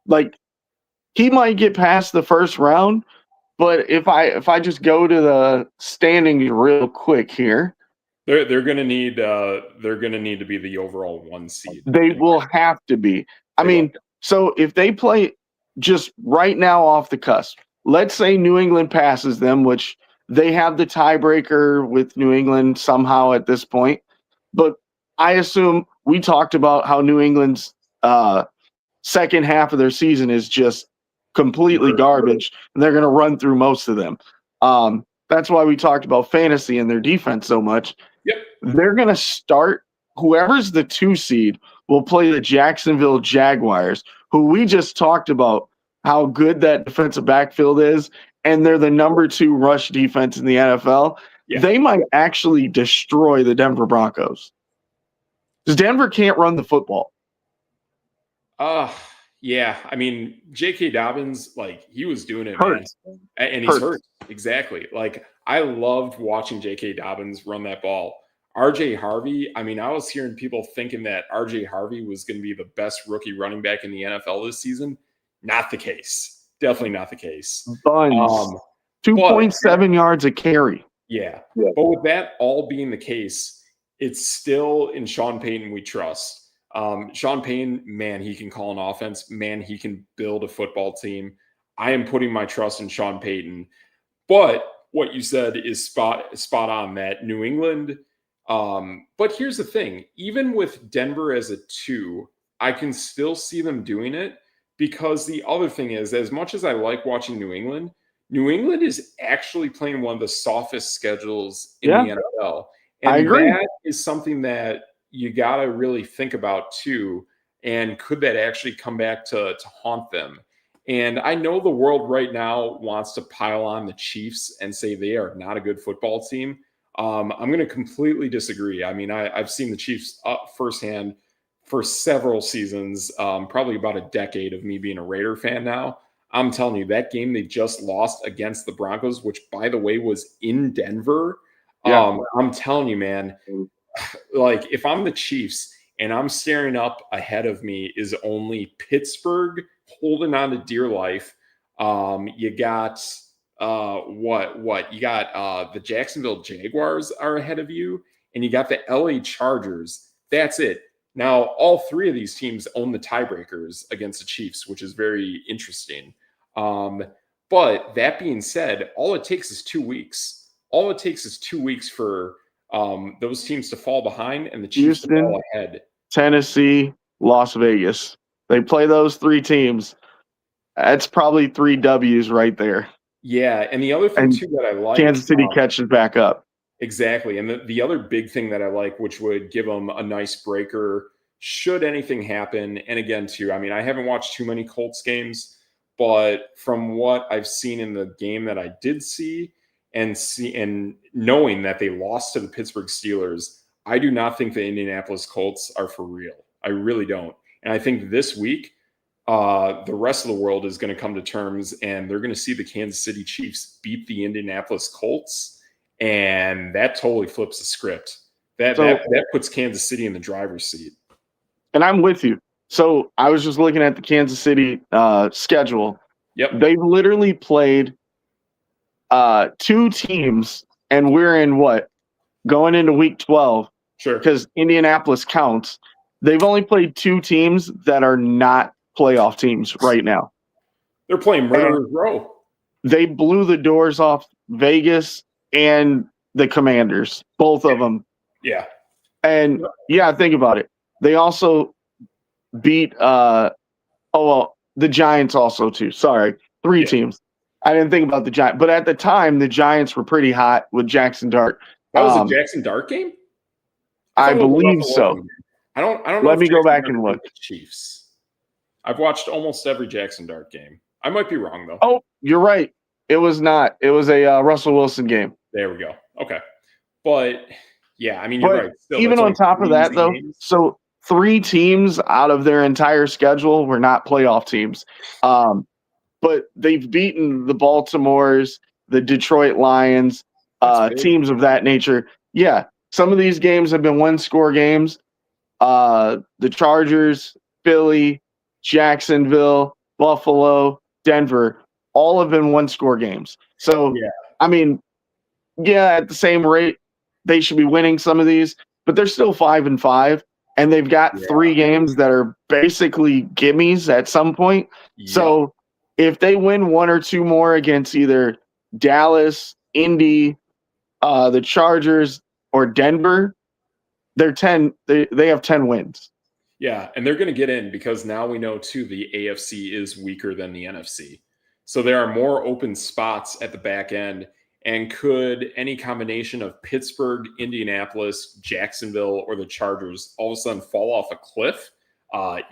[SPEAKER 1] Like, he might get past the first round, but if I just go to the standings real quick here,
[SPEAKER 2] they're gonna need to be the overall 1 seed.
[SPEAKER 1] They will have to be. I mean, so if they play just right now off the cusp, let's say New England passes them, which they have the tiebreaker with New England somehow at this point. But I assume we talked about how New England's second half of their season is just completely garbage, and they're going to run through most of them. That's why we talked about fantasy and their defense so much. They're going to start – whoever's the 2 seed will play the Jacksonville Jaguars, who we just talked about how good that defensive backfield is, and they're the number 2 rush defense in the NFL. They might actually destroy the Denver Broncos because Denver can't run the football.
[SPEAKER 2] Yeah. I mean, J.K. Dobbins, like, he was doing it, man. And he's hurt. Exactly. Like, I loved watching J.K. Dobbins run that ball. R.J. Harvey, I mean, I was hearing people thinking that R.J. Harvey was going to be the best rookie running back in the NFL this season. Not the case. Definitely not the case.
[SPEAKER 1] 2.7 yards a carry.
[SPEAKER 2] Yeah. But with that all being the case, it's still in Sean Payton we trust. Sean Payton, man, he can call an offense. Man, he can build a football team. I am putting my trust in Sean Payton. But what you said is spot on, that New England. But here's the thing: even with Denver as a 2, I can still see them doing it, because the other thing is, as much as I like watching New England is actually playing one of the softest schedules in
[SPEAKER 1] Yeah,
[SPEAKER 2] the NFL,
[SPEAKER 1] I
[SPEAKER 2] and
[SPEAKER 1] agree.
[SPEAKER 2] that is something that you got to really think about too. And could that actually come back to haunt them? And I know the world right now wants to pile on the Chiefs and say they are not a good football team. I'm going to completely disagree. I mean, I've seen the Chiefs up firsthand for several seasons, probably about a decade of me being a Raider fan now. I'm telling you, that game they just lost against the Broncos, which, by the way, was in Denver.
[SPEAKER 1] Yeah.
[SPEAKER 2] I'm telling you, man, like, if I'm the Chiefs and I'm staring up ahead of me is only Pittsburgh holding on to dear life. You got what you got, the Jacksonville Jaguars are ahead of you, and you got the LA Chargers. That's it. Now, all 3 of these teams own the tiebreakers against the Chiefs, which is very interesting. But that being said, all it takes is 2 weeks. All it takes is 2 weeks for those teams to fall behind and the Chiefs to
[SPEAKER 1] Houston,
[SPEAKER 2] fall ahead.
[SPEAKER 1] Tennessee, Las Vegas. They play those 3 teams. That's probably 3 W's right there.
[SPEAKER 2] Yeah, and the other thing
[SPEAKER 1] And
[SPEAKER 2] too that I like,
[SPEAKER 1] Kansas City catches back up.
[SPEAKER 2] exactly, and the other big thing that I like, which would give them a nice breaker should anything happen. And again, too, I mean, I haven't watched too many Colts games, but from what I've seen in the game that I did and knowing that they lost to the Pittsburgh Steelers, I do not think the Indianapolis Colts are for real. I really don't. And I think this week, the rest of the world is going to come to terms, and they're going to see the Kansas City Chiefs beat the Indianapolis Colts, and that totally flips the script. That puts Kansas City in the driver's seat.
[SPEAKER 1] And I'm with you. So I was just looking at the Kansas City schedule.
[SPEAKER 2] Yep.
[SPEAKER 1] They've literally played 2 teams, and we're in what? Going into week 12,
[SPEAKER 2] Sure.
[SPEAKER 1] because Indianapolis counts. They've only played 2 teams that are not playoff teams right now.
[SPEAKER 2] They're playing Murderers Row.
[SPEAKER 1] They blew the doors off Vegas and the Commanders, both of them.
[SPEAKER 2] Yeah.
[SPEAKER 1] And yeah, think about it. They also beat the Giants also too. Sorry, 3 teams. I didn't think about the Giants, but at the time the Giants were pretty hot with Jackson Dart.
[SPEAKER 2] That was a Jackson Dart game?
[SPEAKER 1] I believe so.
[SPEAKER 2] I don't know.
[SPEAKER 1] Let me go back and look.
[SPEAKER 2] Chiefs. I've watched almost every Jackson Dart game. I might be wrong though.
[SPEAKER 1] Oh, you're right. It was not. It was a Russell Wilson game.
[SPEAKER 2] There we go. Okay. But yeah, I mean,
[SPEAKER 1] you're
[SPEAKER 2] right.
[SPEAKER 1] Still, even on top of that, though, so 3 teams out of their entire schedule were not playoff teams. But they've beaten the Baltimores, the Detroit Lions, teams of that nature. Yeah, some of these games have been 1-score games. The Chargers, Philly, Jacksonville, Buffalo, Denver, all have been 1-score games. So, yeah. I mean, yeah, at the same rate, they should be winning some of these, but they're still 5-5, and they've got 3 games that are basically gimmies at some point. Yeah. So if they win 1 or 2 more against either Dallas, Indy, the Chargers, or Denver, they're 10. They have 10 wins.
[SPEAKER 2] Yeah, and they're going to get in because now we know too the AFC is weaker than the NFC, so there are more open spots at the back end. And could any combination of Pittsburgh, Indianapolis, Jacksonville, or the Chargers all of a sudden fall off a cliff?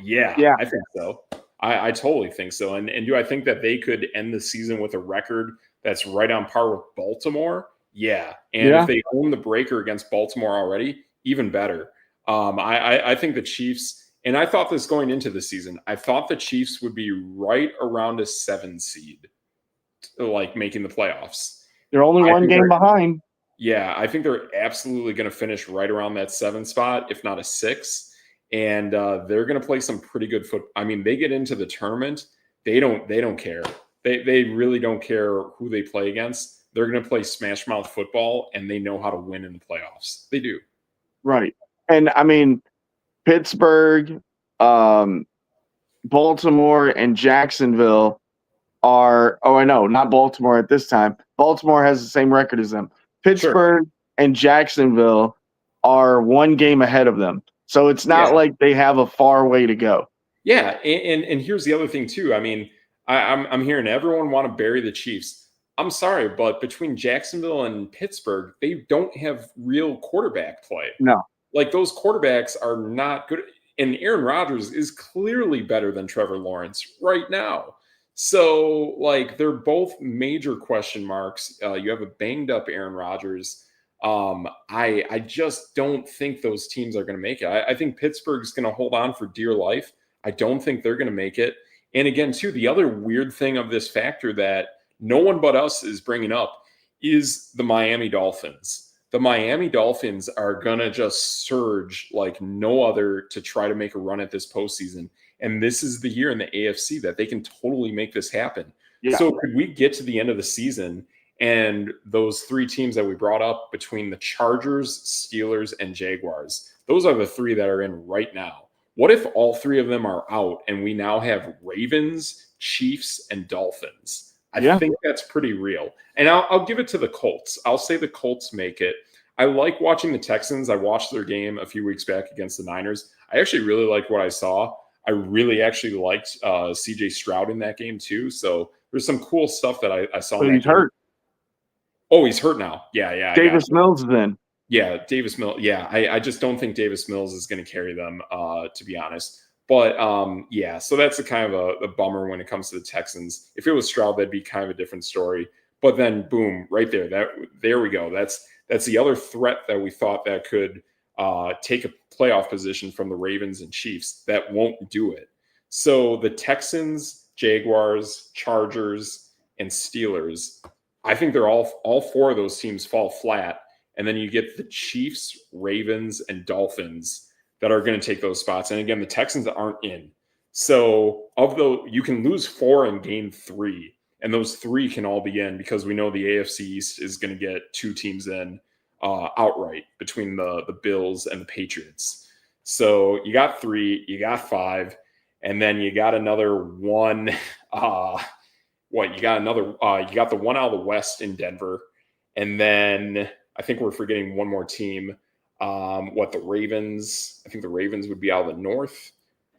[SPEAKER 2] Yeah, I think so. I totally think so. And do I think that they could end the season with a record that's right on par with Baltimore? Yeah. And if they own the breaker against Baltimore already, even better. I think the Chiefs, and I thought this going into the season, I thought the Chiefs would be right around a 7 seed, like making the playoffs.
[SPEAKER 1] They're only 1 game behind.
[SPEAKER 2] Yeah, I think they're absolutely going to finish right around that 7 spot, if not a 6. And they're going to play some pretty good football. I mean, they get into the tournament, they don't care. They really don't care who they play against. They're going to play smash mouth football, and they know how to win in the playoffs. They do.
[SPEAKER 1] Right. And I mean, Pittsburgh, Baltimore, and Jacksonville I know, not Baltimore at this time. Baltimore has the same record as them. Pittsburgh and Jacksonville are one game ahead of them. So it's not like they have a far way to go.
[SPEAKER 2] Yeah, and here's the other thing too. I mean, I'm hearing everyone want to bury the Chiefs. I'm sorry, but between Jacksonville and Pittsburgh, they don't have real quarterback play.
[SPEAKER 1] No.
[SPEAKER 2] Like those quarterbacks are not good. And Aaron Rodgers is clearly better than Trevor Lawrence right now. So, like, they're both major question marks. You have a banged up Aaron Rodgers. I just don't think those teams are going to make it. I think Pittsburgh's going to hold on for dear life. I don't think they're going to make it. And again, too, the other weird thing of this factor that no one but us is bringing up is the Miami Dolphins. The Miami Dolphins are going to just surge like no other to try to make a run at this postseason. And this is the year in the AFC that they can totally make this happen. Yeah. So could we get to the end of the season and those three teams that we brought up between the Chargers, Steelers, and Jaguars, those are the three that are in right now. What if all three of them are out and we now have Ravens, Chiefs, and Dolphins? I think that's pretty real. And I'll give it to the Colts. I'll say the Colts make it. I like watching the Texans. I watched their game a few weeks back against the Niners. I actually really liked what I saw. I really actually liked CJ Stroud in that game too. So there's some cool stuff that I saw.
[SPEAKER 1] But he's hurt.
[SPEAKER 2] Oh, he's hurt now. Yeah.
[SPEAKER 1] Davis Mills is in.
[SPEAKER 2] Yeah, Davis Mills. Yeah, I just don't think Davis Mills is going to carry them, to be honest. But, so that's a kind of a bummer when it comes to the Texans. If it was Stroud, that'd be kind of a different story. But then, boom, right there. There we go. That's the other threat that we thought that could take a playoff position from the Ravens and Chiefs. That won't do it. So the Texans, Jaguars, Chargers, and Steelers, I think they're all four of those teams fall flat. And then you get the Chiefs, Ravens, and Dolphins that are going to take those spots. And again, the Texans aren't in. So you can lose 4 and gain 3. And those 3 can all be in because we know the AFC East is going to get 2 teams in outright between the Bills and the Patriots. So you got 3, you got 5, and then you got another 1. You got the one out of the West in Denver. And then I think we're forgetting one more team. The Ravens? I think the Ravens would be out of the North.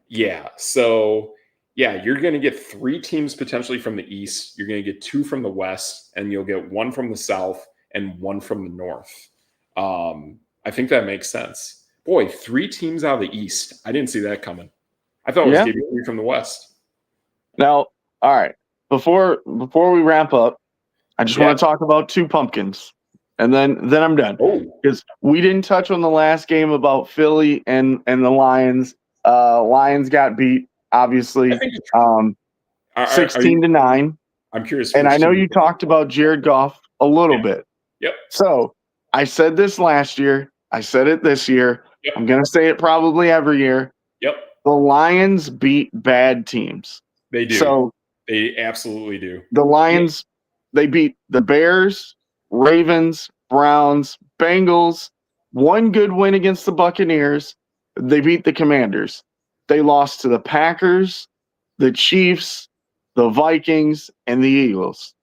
[SPEAKER 2] Yeah. So, you're going to get 3 teams potentially from the East. You're going to get 2 from the West, and you'll get 1 from the South and 1 from the North. I think that makes sense. Boy, 3 teams out of the East. I didn't see that coming. I thought it was going to be 3 from the West.
[SPEAKER 1] Now, all right. Before we wrap up, I just want to talk about 2 pumpkins. And then I'm done. Because we didn't touch on the last game about Philly and the Lions. Lions got beat, obviously, 16-9.
[SPEAKER 2] I'm curious.
[SPEAKER 1] And I know you talked about Jared Goff a little bit.
[SPEAKER 2] Yep.
[SPEAKER 1] So I said this last year. I said it this year. Yep. I'm going to say it probably every year.
[SPEAKER 2] Yep.
[SPEAKER 1] The Lions beat bad teams.
[SPEAKER 2] They do.
[SPEAKER 1] So
[SPEAKER 2] they absolutely do.
[SPEAKER 1] The Lions, they beat the Bears, Ravens, Browns, Bengals, 1 good win against the Buccaneers. They beat the Commanders. They lost to the Packers, the Chiefs, the Vikings, and the Eagles.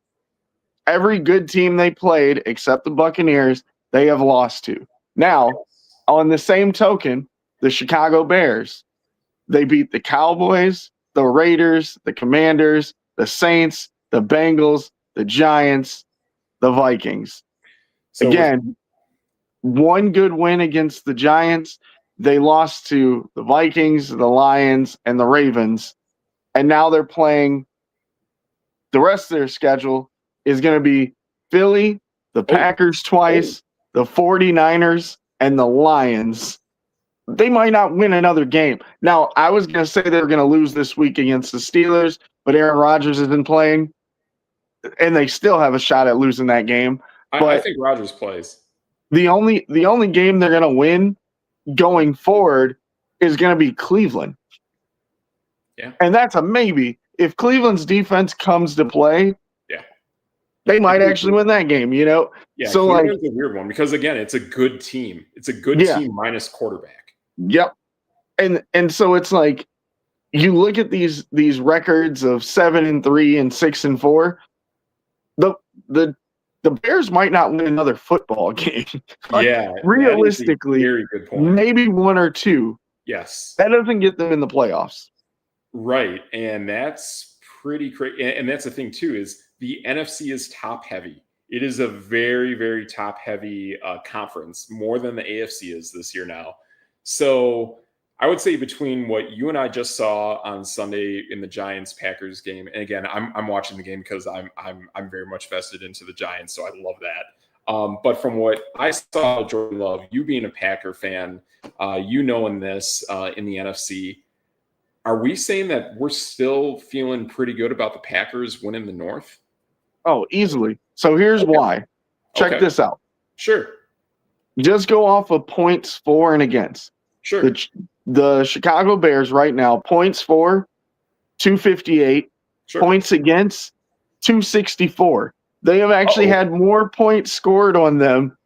[SPEAKER 1] Every good team they played, except the Buccaneers, they have lost to. Now, on the same token, the Chicago Bears, they beat the Cowboys, the Raiders, the Commanders, the Saints, the Bengals, the Giants, the Vikings. So again, 1 good win against the Giants. They lost to the Vikings, the Lions, and the Ravens. And now they're playing the rest of their schedule is going to be Philly, the Packers twice, the 49ers, and the Lions. They might not win another game. Now, I was going to say they were going to lose this week against the Steelers, but Aaron Rodgers has been playing, and they still have a shot at losing that game.
[SPEAKER 2] I think Rodgers plays.
[SPEAKER 1] The only game they're going to win going forward is going to be Cleveland.
[SPEAKER 2] Yeah.
[SPEAKER 1] And that's a maybe. If Cleveland's defense comes to play, they might actually win that game,
[SPEAKER 2] Yeah,
[SPEAKER 1] so
[SPEAKER 2] Cleveland's a weird one because, again, it's a good team. It's a good team minus quarterback.
[SPEAKER 1] Yep. And so it's like you look at these records of 7-3 and 6-4. The the the Bears might not win another football game. Like,
[SPEAKER 2] Yeah, that is a
[SPEAKER 1] realistically,
[SPEAKER 2] very good point.
[SPEAKER 1] maybe one or two.
[SPEAKER 2] Yes.
[SPEAKER 1] That doesn't get them in the playoffs.
[SPEAKER 2] Right. And that's pretty crazy. And that's the thing, too, is the NFC is top heavy. It is a very, very top heavy conference, more than the AFC is this year now. So I would say between what you and I just saw on Sunday in the Giants Packers game, and again, I'm watching the game because I'm very much vested into the Giants, so I love that. But from what I saw, Jordan Love, you being a Packer fan, you knowing this in the NFC, are we saying that we're still feeling pretty good about the Packers winning the North?
[SPEAKER 1] Oh, easily. So here's
[SPEAKER 2] Okay.
[SPEAKER 1] why. Check
[SPEAKER 2] Okay.
[SPEAKER 1] this out.
[SPEAKER 2] Sure.
[SPEAKER 1] Just go off of points for and against.
[SPEAKER 2] Sure.
[SPEAKER 1] The Chicago Bears right now, points for 258,
[SPEAKER 2] Sure.
[SPEAKER 1] points against 264. They have actually had more points scored on them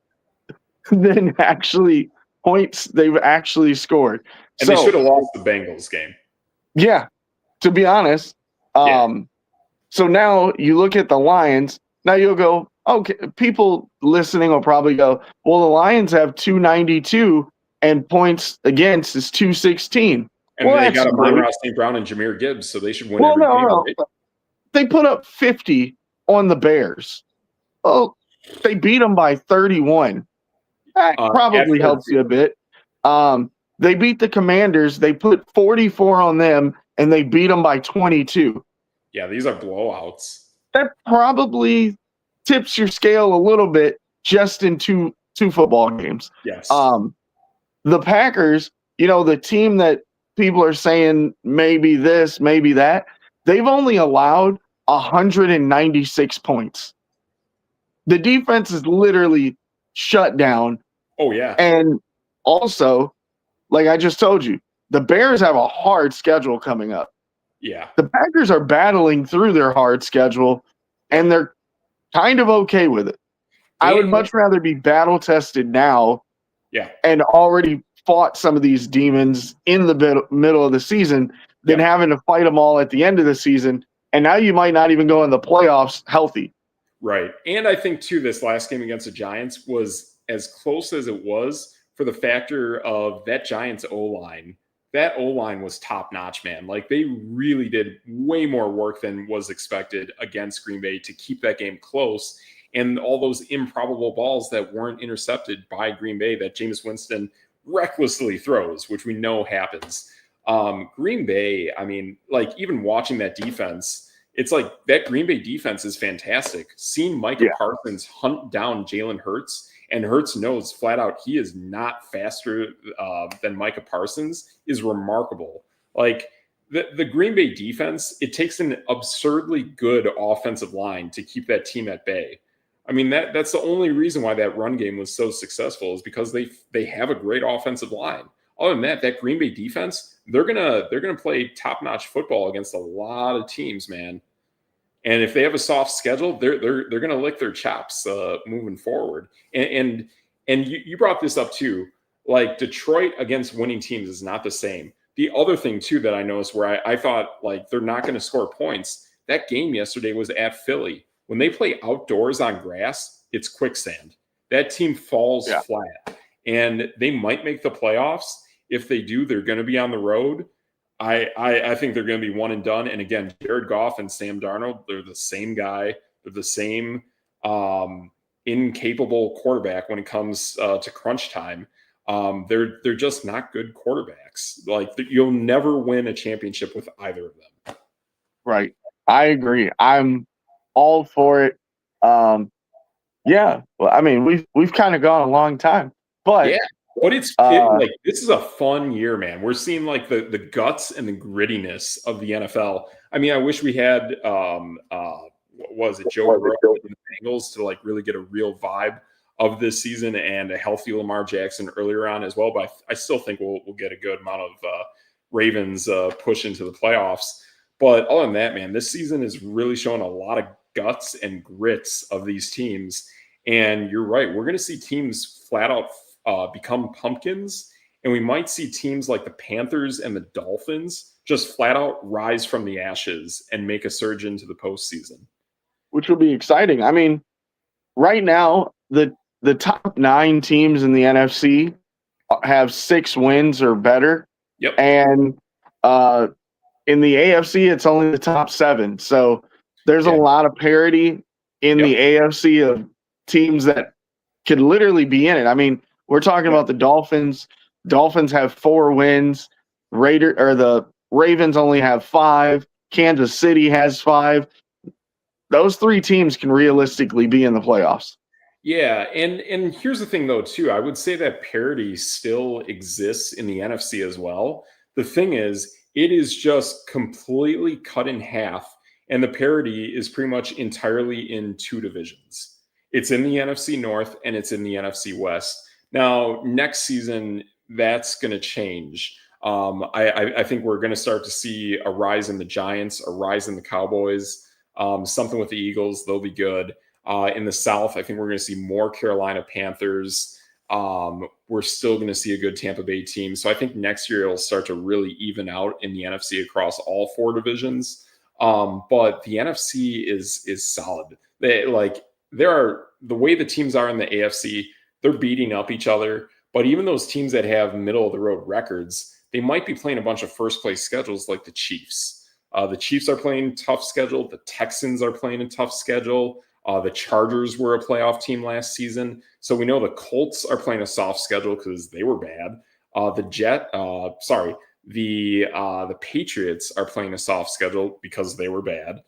[SPEAKER 1] than actually points they've actually scored.
[SPEAKER 2] And they should have lost the Bengals game.
[SPEAKER 1] Yeah, to be honest. So now you look at the Lions. Now you'll go, okay, people listening will probably go, well, the Lions have 292 and points against is 216.
[SPEAKER 2] And
[SPEAKER 1] well,
[SPEAKER 2] they got Amon-Ra St. Brown and Jahmyr Gibbs, so they should win every game. Right?
[SPEAKER 1] They put up 50 on the Bears. Oh, they beat them by 31. That probably helps you a bit. They beat the Commanders. They put 44 on them, and they beat them by 22.
[SPEAKER 2] Yeah, these are blowouts.
[SPEAKER 1] That probably tips your scale a little bit just in two football games.
[SPEAKER 2] Yes.
[SPEAKER 1] The Packers, the team that people are saying maybe this, maybe that, they've only allowed 196 points. The defense is literally shut down.
[SPEAKER 2] Oh, yeah.
[SPEAKER 1] And also, like I just told you, the Bears have a hard schedule coming up.
[SPEAKER 2] Yeah.
[SPEAKER 1] The Packers are battling through their hard schedule, and they're kind of okay with it. I would much rather be battle tested now and already fought some of these demons in the middle of the season than having to fight them all at the end of the season. And now you might not even go in the playoffs healthy.
[SPEAKER 2] Right. And I think, too, this last game against the Giants was as close as it was for the factor of that Giants O-line. That O-line was top-notch, man. Like, they really did way more work than was expected against Green Bay to keep that game close. And all those improbable balls that weren't intercepted by Green Bay that Jameis Winston recklessly throws, which we know happens. Green Bay, I mean, like, even watching that defense, it's like that Green Bay defense is fantastic. Seeing Micah Parsons hunt down Jalen Hurts, and Hurts knows flat out he is not faster than Micah Parsons, is remarkable. Like, the Green Bay defense, it takes an absurdly good offensive line to keep that team at bay. I mean, that's the only reason why that run game was so successful, is because they have a great offensive line. Other than that Green Bay defense, they're gonna play top-notch football against a lot of teams, man. And if they have a soft schedule, they're gonna lick their chops moving forward. And you brought this up too. Like, Detroit against winning teams is not the same. The other thing too that I noticed, where I thought, like, they're not going to score points, that game yesterday was at Philly. When they play outdoors on grass, it's quicksand. That team falls flat, and they might make the playoffs. If they do, they're going to be on the road. I think they're going to be one and done. And again, Jared Goff and Sam Darnold, they're the same guy. They're the same incapable quarterback when it comes to crunch time. They're just not good quarterbacks. Like, you'll never win a championship with either of them.
[SPEAKER 1] Right. I agree. I'm all for it. Yeah. Well, I mean, we've kind of gone a long time, but
[SPEAKER 2] but like, this is a fun year, man. We're seeing, like, the guts and the grittiness of the NFL. I mean, I wish we had what was it, Joe Burrow and the Bengals to, like, really get a real vibe of this season, and a healthy Lamar Jackson earlier on as well. But I still think we'll get a good amount of Ravens push into the playoffs. But other than that, man, this season is really showing a lot of guts and grits of these teams. And you're right. We're going to see teams flat out become pumpkins. And we might see teams like the Panthers and the Dolphins just flat out rise from the ashes and make a surge into the postseason.
[SPEAKER 1] which will be exciting. I mean, right now, the top 9 teams in the NFC have 6 wins or better.
[SPEAKER 2] Yep.
[SPEAKER 1] And in the AFC, it's only the top 7. So there's a lot of parity in the AFC of teams that could literally be in it. I mean, we're talking about the Dolphins. Dolphins have 4 wins. The Ravens only have 5. Kansas City has 5. Those 3 teams can realistically be in the playoffs.
[SPEAKER 2] Yeah, and here's the thing though too. I would say that parity still exists in the NFC as well. The thing is, it is just completely cut in half, and the parity is pretty much entirely in 2 divisions. It's in the NFC North and it's in the NFC West. Now, next season, that's going to change. I think we're going to start to see a rise in the Giants, a rise in the Cowboys, something with the Eagles. They'll be good. In the South, I think we're going to see more Carolina Panthers. We're still going to see a good Tampa Bay team. So I think next year it'll start to really even out in the NFC across all 4 divisions. But the NFC is solid. The way the teams are in the AFC, they're beating up each other. But even those teams that have middle of the road records, they might be playing a bunch of first place schedules like the Chiefs. The Chiefs are playing tough schedule. The Texans are playing a tough schedule. The Chargers were a playoff team last season. So we know the Colts are playing a soft schedule because they were bad. The Patriots are playing a soft schedule because they were bad.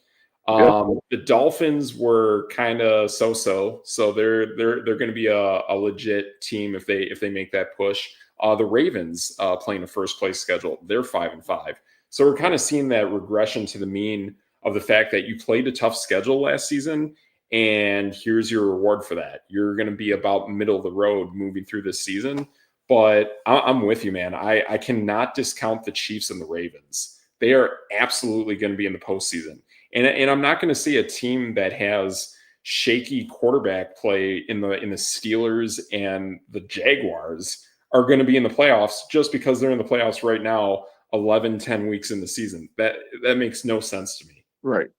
[SPEAKER 2] The Dolphins were kind of so-so, so they're going to be a legit team if they make that push. The Ravens playing a first place schedule, they're 5-5. So we're kind of seeing that regression to the mean of the fact that you played a tough schedule last season, and here's your reward for that. You're going to be about middle of the road moving through this season. But I'm with you, man. I cannot discount the Chiefs and the Ravens. They are absolutely going to be in the postseason. And I'm not going to see a team that has shaky quarterback play in the Steelers and the Jaguars are going to be in the playoffs just because they're in the playoffs right now, 10 weeks in the season. That makes no sense to me.
[SPEAKER 1] Right.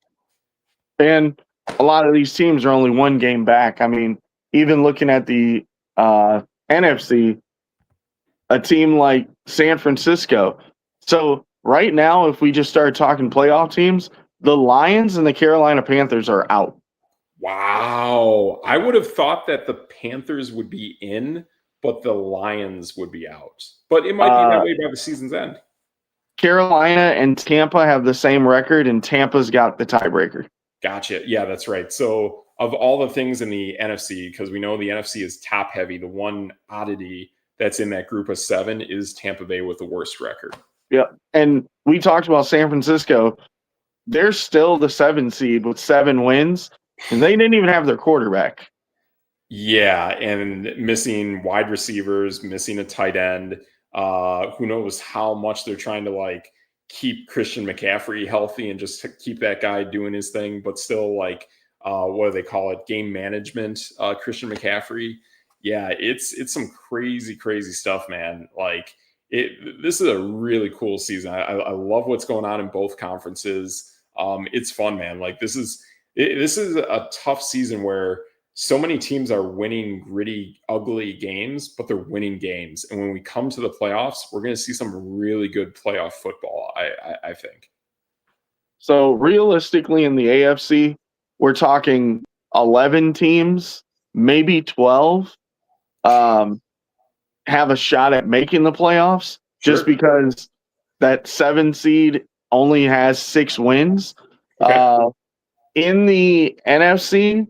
[SPEAKER 1] And a lot of these teams are only 1 game back. I mean, even looking at the NFC, a team like San Francisco. So right now, if we just start talking playoff teams, the Lions and the Carolina Panthers are out.
[SPEAKER 2] Wow. I would have thought that the Panthers would be in, but the Lions would be out. But it might be that way by the season's end.
[SPEAKER 1] Carolina and Tampa have the same record, and Tampa's got the tiebreaker.
[SPEAKER 2] Gotcha. Yeah, that's right. So of all the things in the NFC, because we know the NFC is top heavy, the one oddity that's in that group of 7 is Tampa Bay with the worst record.
[SPEAKER 1] Yeah. And we talked about San Francisco. They're still the 7 seed with 7 wins, and they didn't even have their quarterback.
[SPEAKER 2] Yeah, and missing wide receivers, missing a tight end. Who knows how much they're trying to keep Christian McCaffrey healthy and just to keep that guy doing his thing, but still what do they call it? Game management, Christian McCaffrey. Yeah, it's some crazy stuff, man. This is a really cool season. I love what's going on in both conferences. It's fun, man. This is a tough season where so many teams are winning gritty, ugly games, but they're winning games. And when we come to the playoffs, we're going to see some really good playoff football, I think.
[SPEAKER 1] So realistically in the AFC, we're talking 11 teams, maybe 12, have a shot at making the playoffs just because that 7 seed only has 6 wins.
[SPEAKER 2] Okay.
[SPEAKER 1] In the NFC,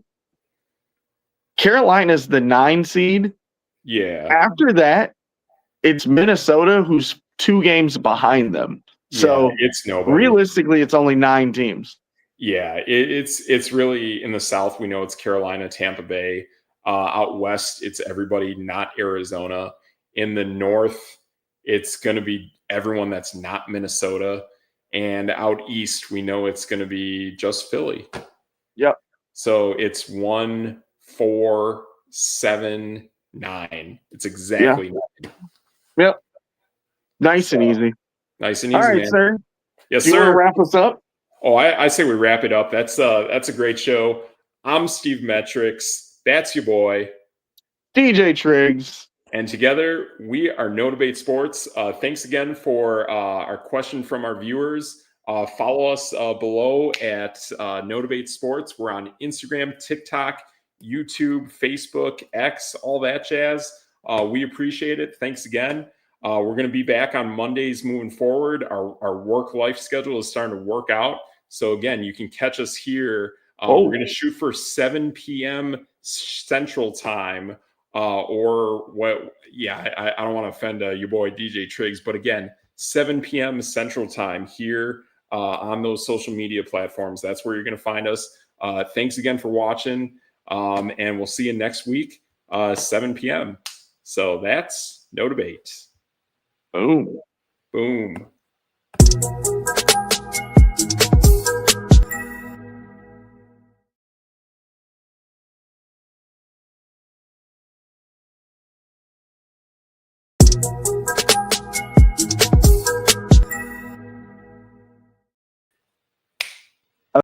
[SPEAKER 1] Carolina's the 9 seed.
[SPEAKER 2] Yeah.
[SPEAKER 1] After that, it's Minnesota who's 2 games behind them. So
[SPEAKER 2] it's nobody.
[SPEAKER 1] Realistically, it's only 9 teams.
[SPEAKER 2] Yeah, it's really in the South. We know it's Carolina, Tampa Bay. Out west, it's everybody not Arizona. In the North, it's going to be everyone that's not Minnesota. And out east, we know it's going to be just Philly.
[SPEAKER 1] Yep.
[SPEAKER 2] So it's 1, 4, 7, 9. It's exactly 9.
[SPEAKER 1] Yep. Nice and easy.
[SPEAKER 2] Nice and easy.
[SPEAKER 1] All right,
[SPEAKER 2] man.
[SPEAKER 1] sir.
[SPEAKER 2] Yes,
[SPEAKER 1] Do you want to
[SPEAKER 2] sir.
[SPEAKER 1] wrap us up?
[SPEAKER 2] Oh, I say we wrap it up. That's a great show. I'm Steve Metrics. That's your boy.
[SPEAKER 1] DJ Triggs.
[SPEAKER 2] And together we are No Debate Sports. Thanks again for our question from our viewers. Follow us below at No Debate Sports. We're on Instagram, TikTok, YouTube, Facebook, X, all that jazz. We appreciate it. Thanks again. We're going to be back on Mondays moving forward. Our work life schedule is starting to work out. So again, you can catch us here. We're going to shoot for 7 p.m. Central Time. Or what? Yeah, I don't want to offend your boy DJ Triggs, but again, 7 p.m. Central Time here on those social media platforms. That's where you're going to find us. Thanks again for watching, and we'll see you next week, 7 p.m. So that's No Debate.
[SPEAKER 1] Boom.
[SPEAKER 2] Boom.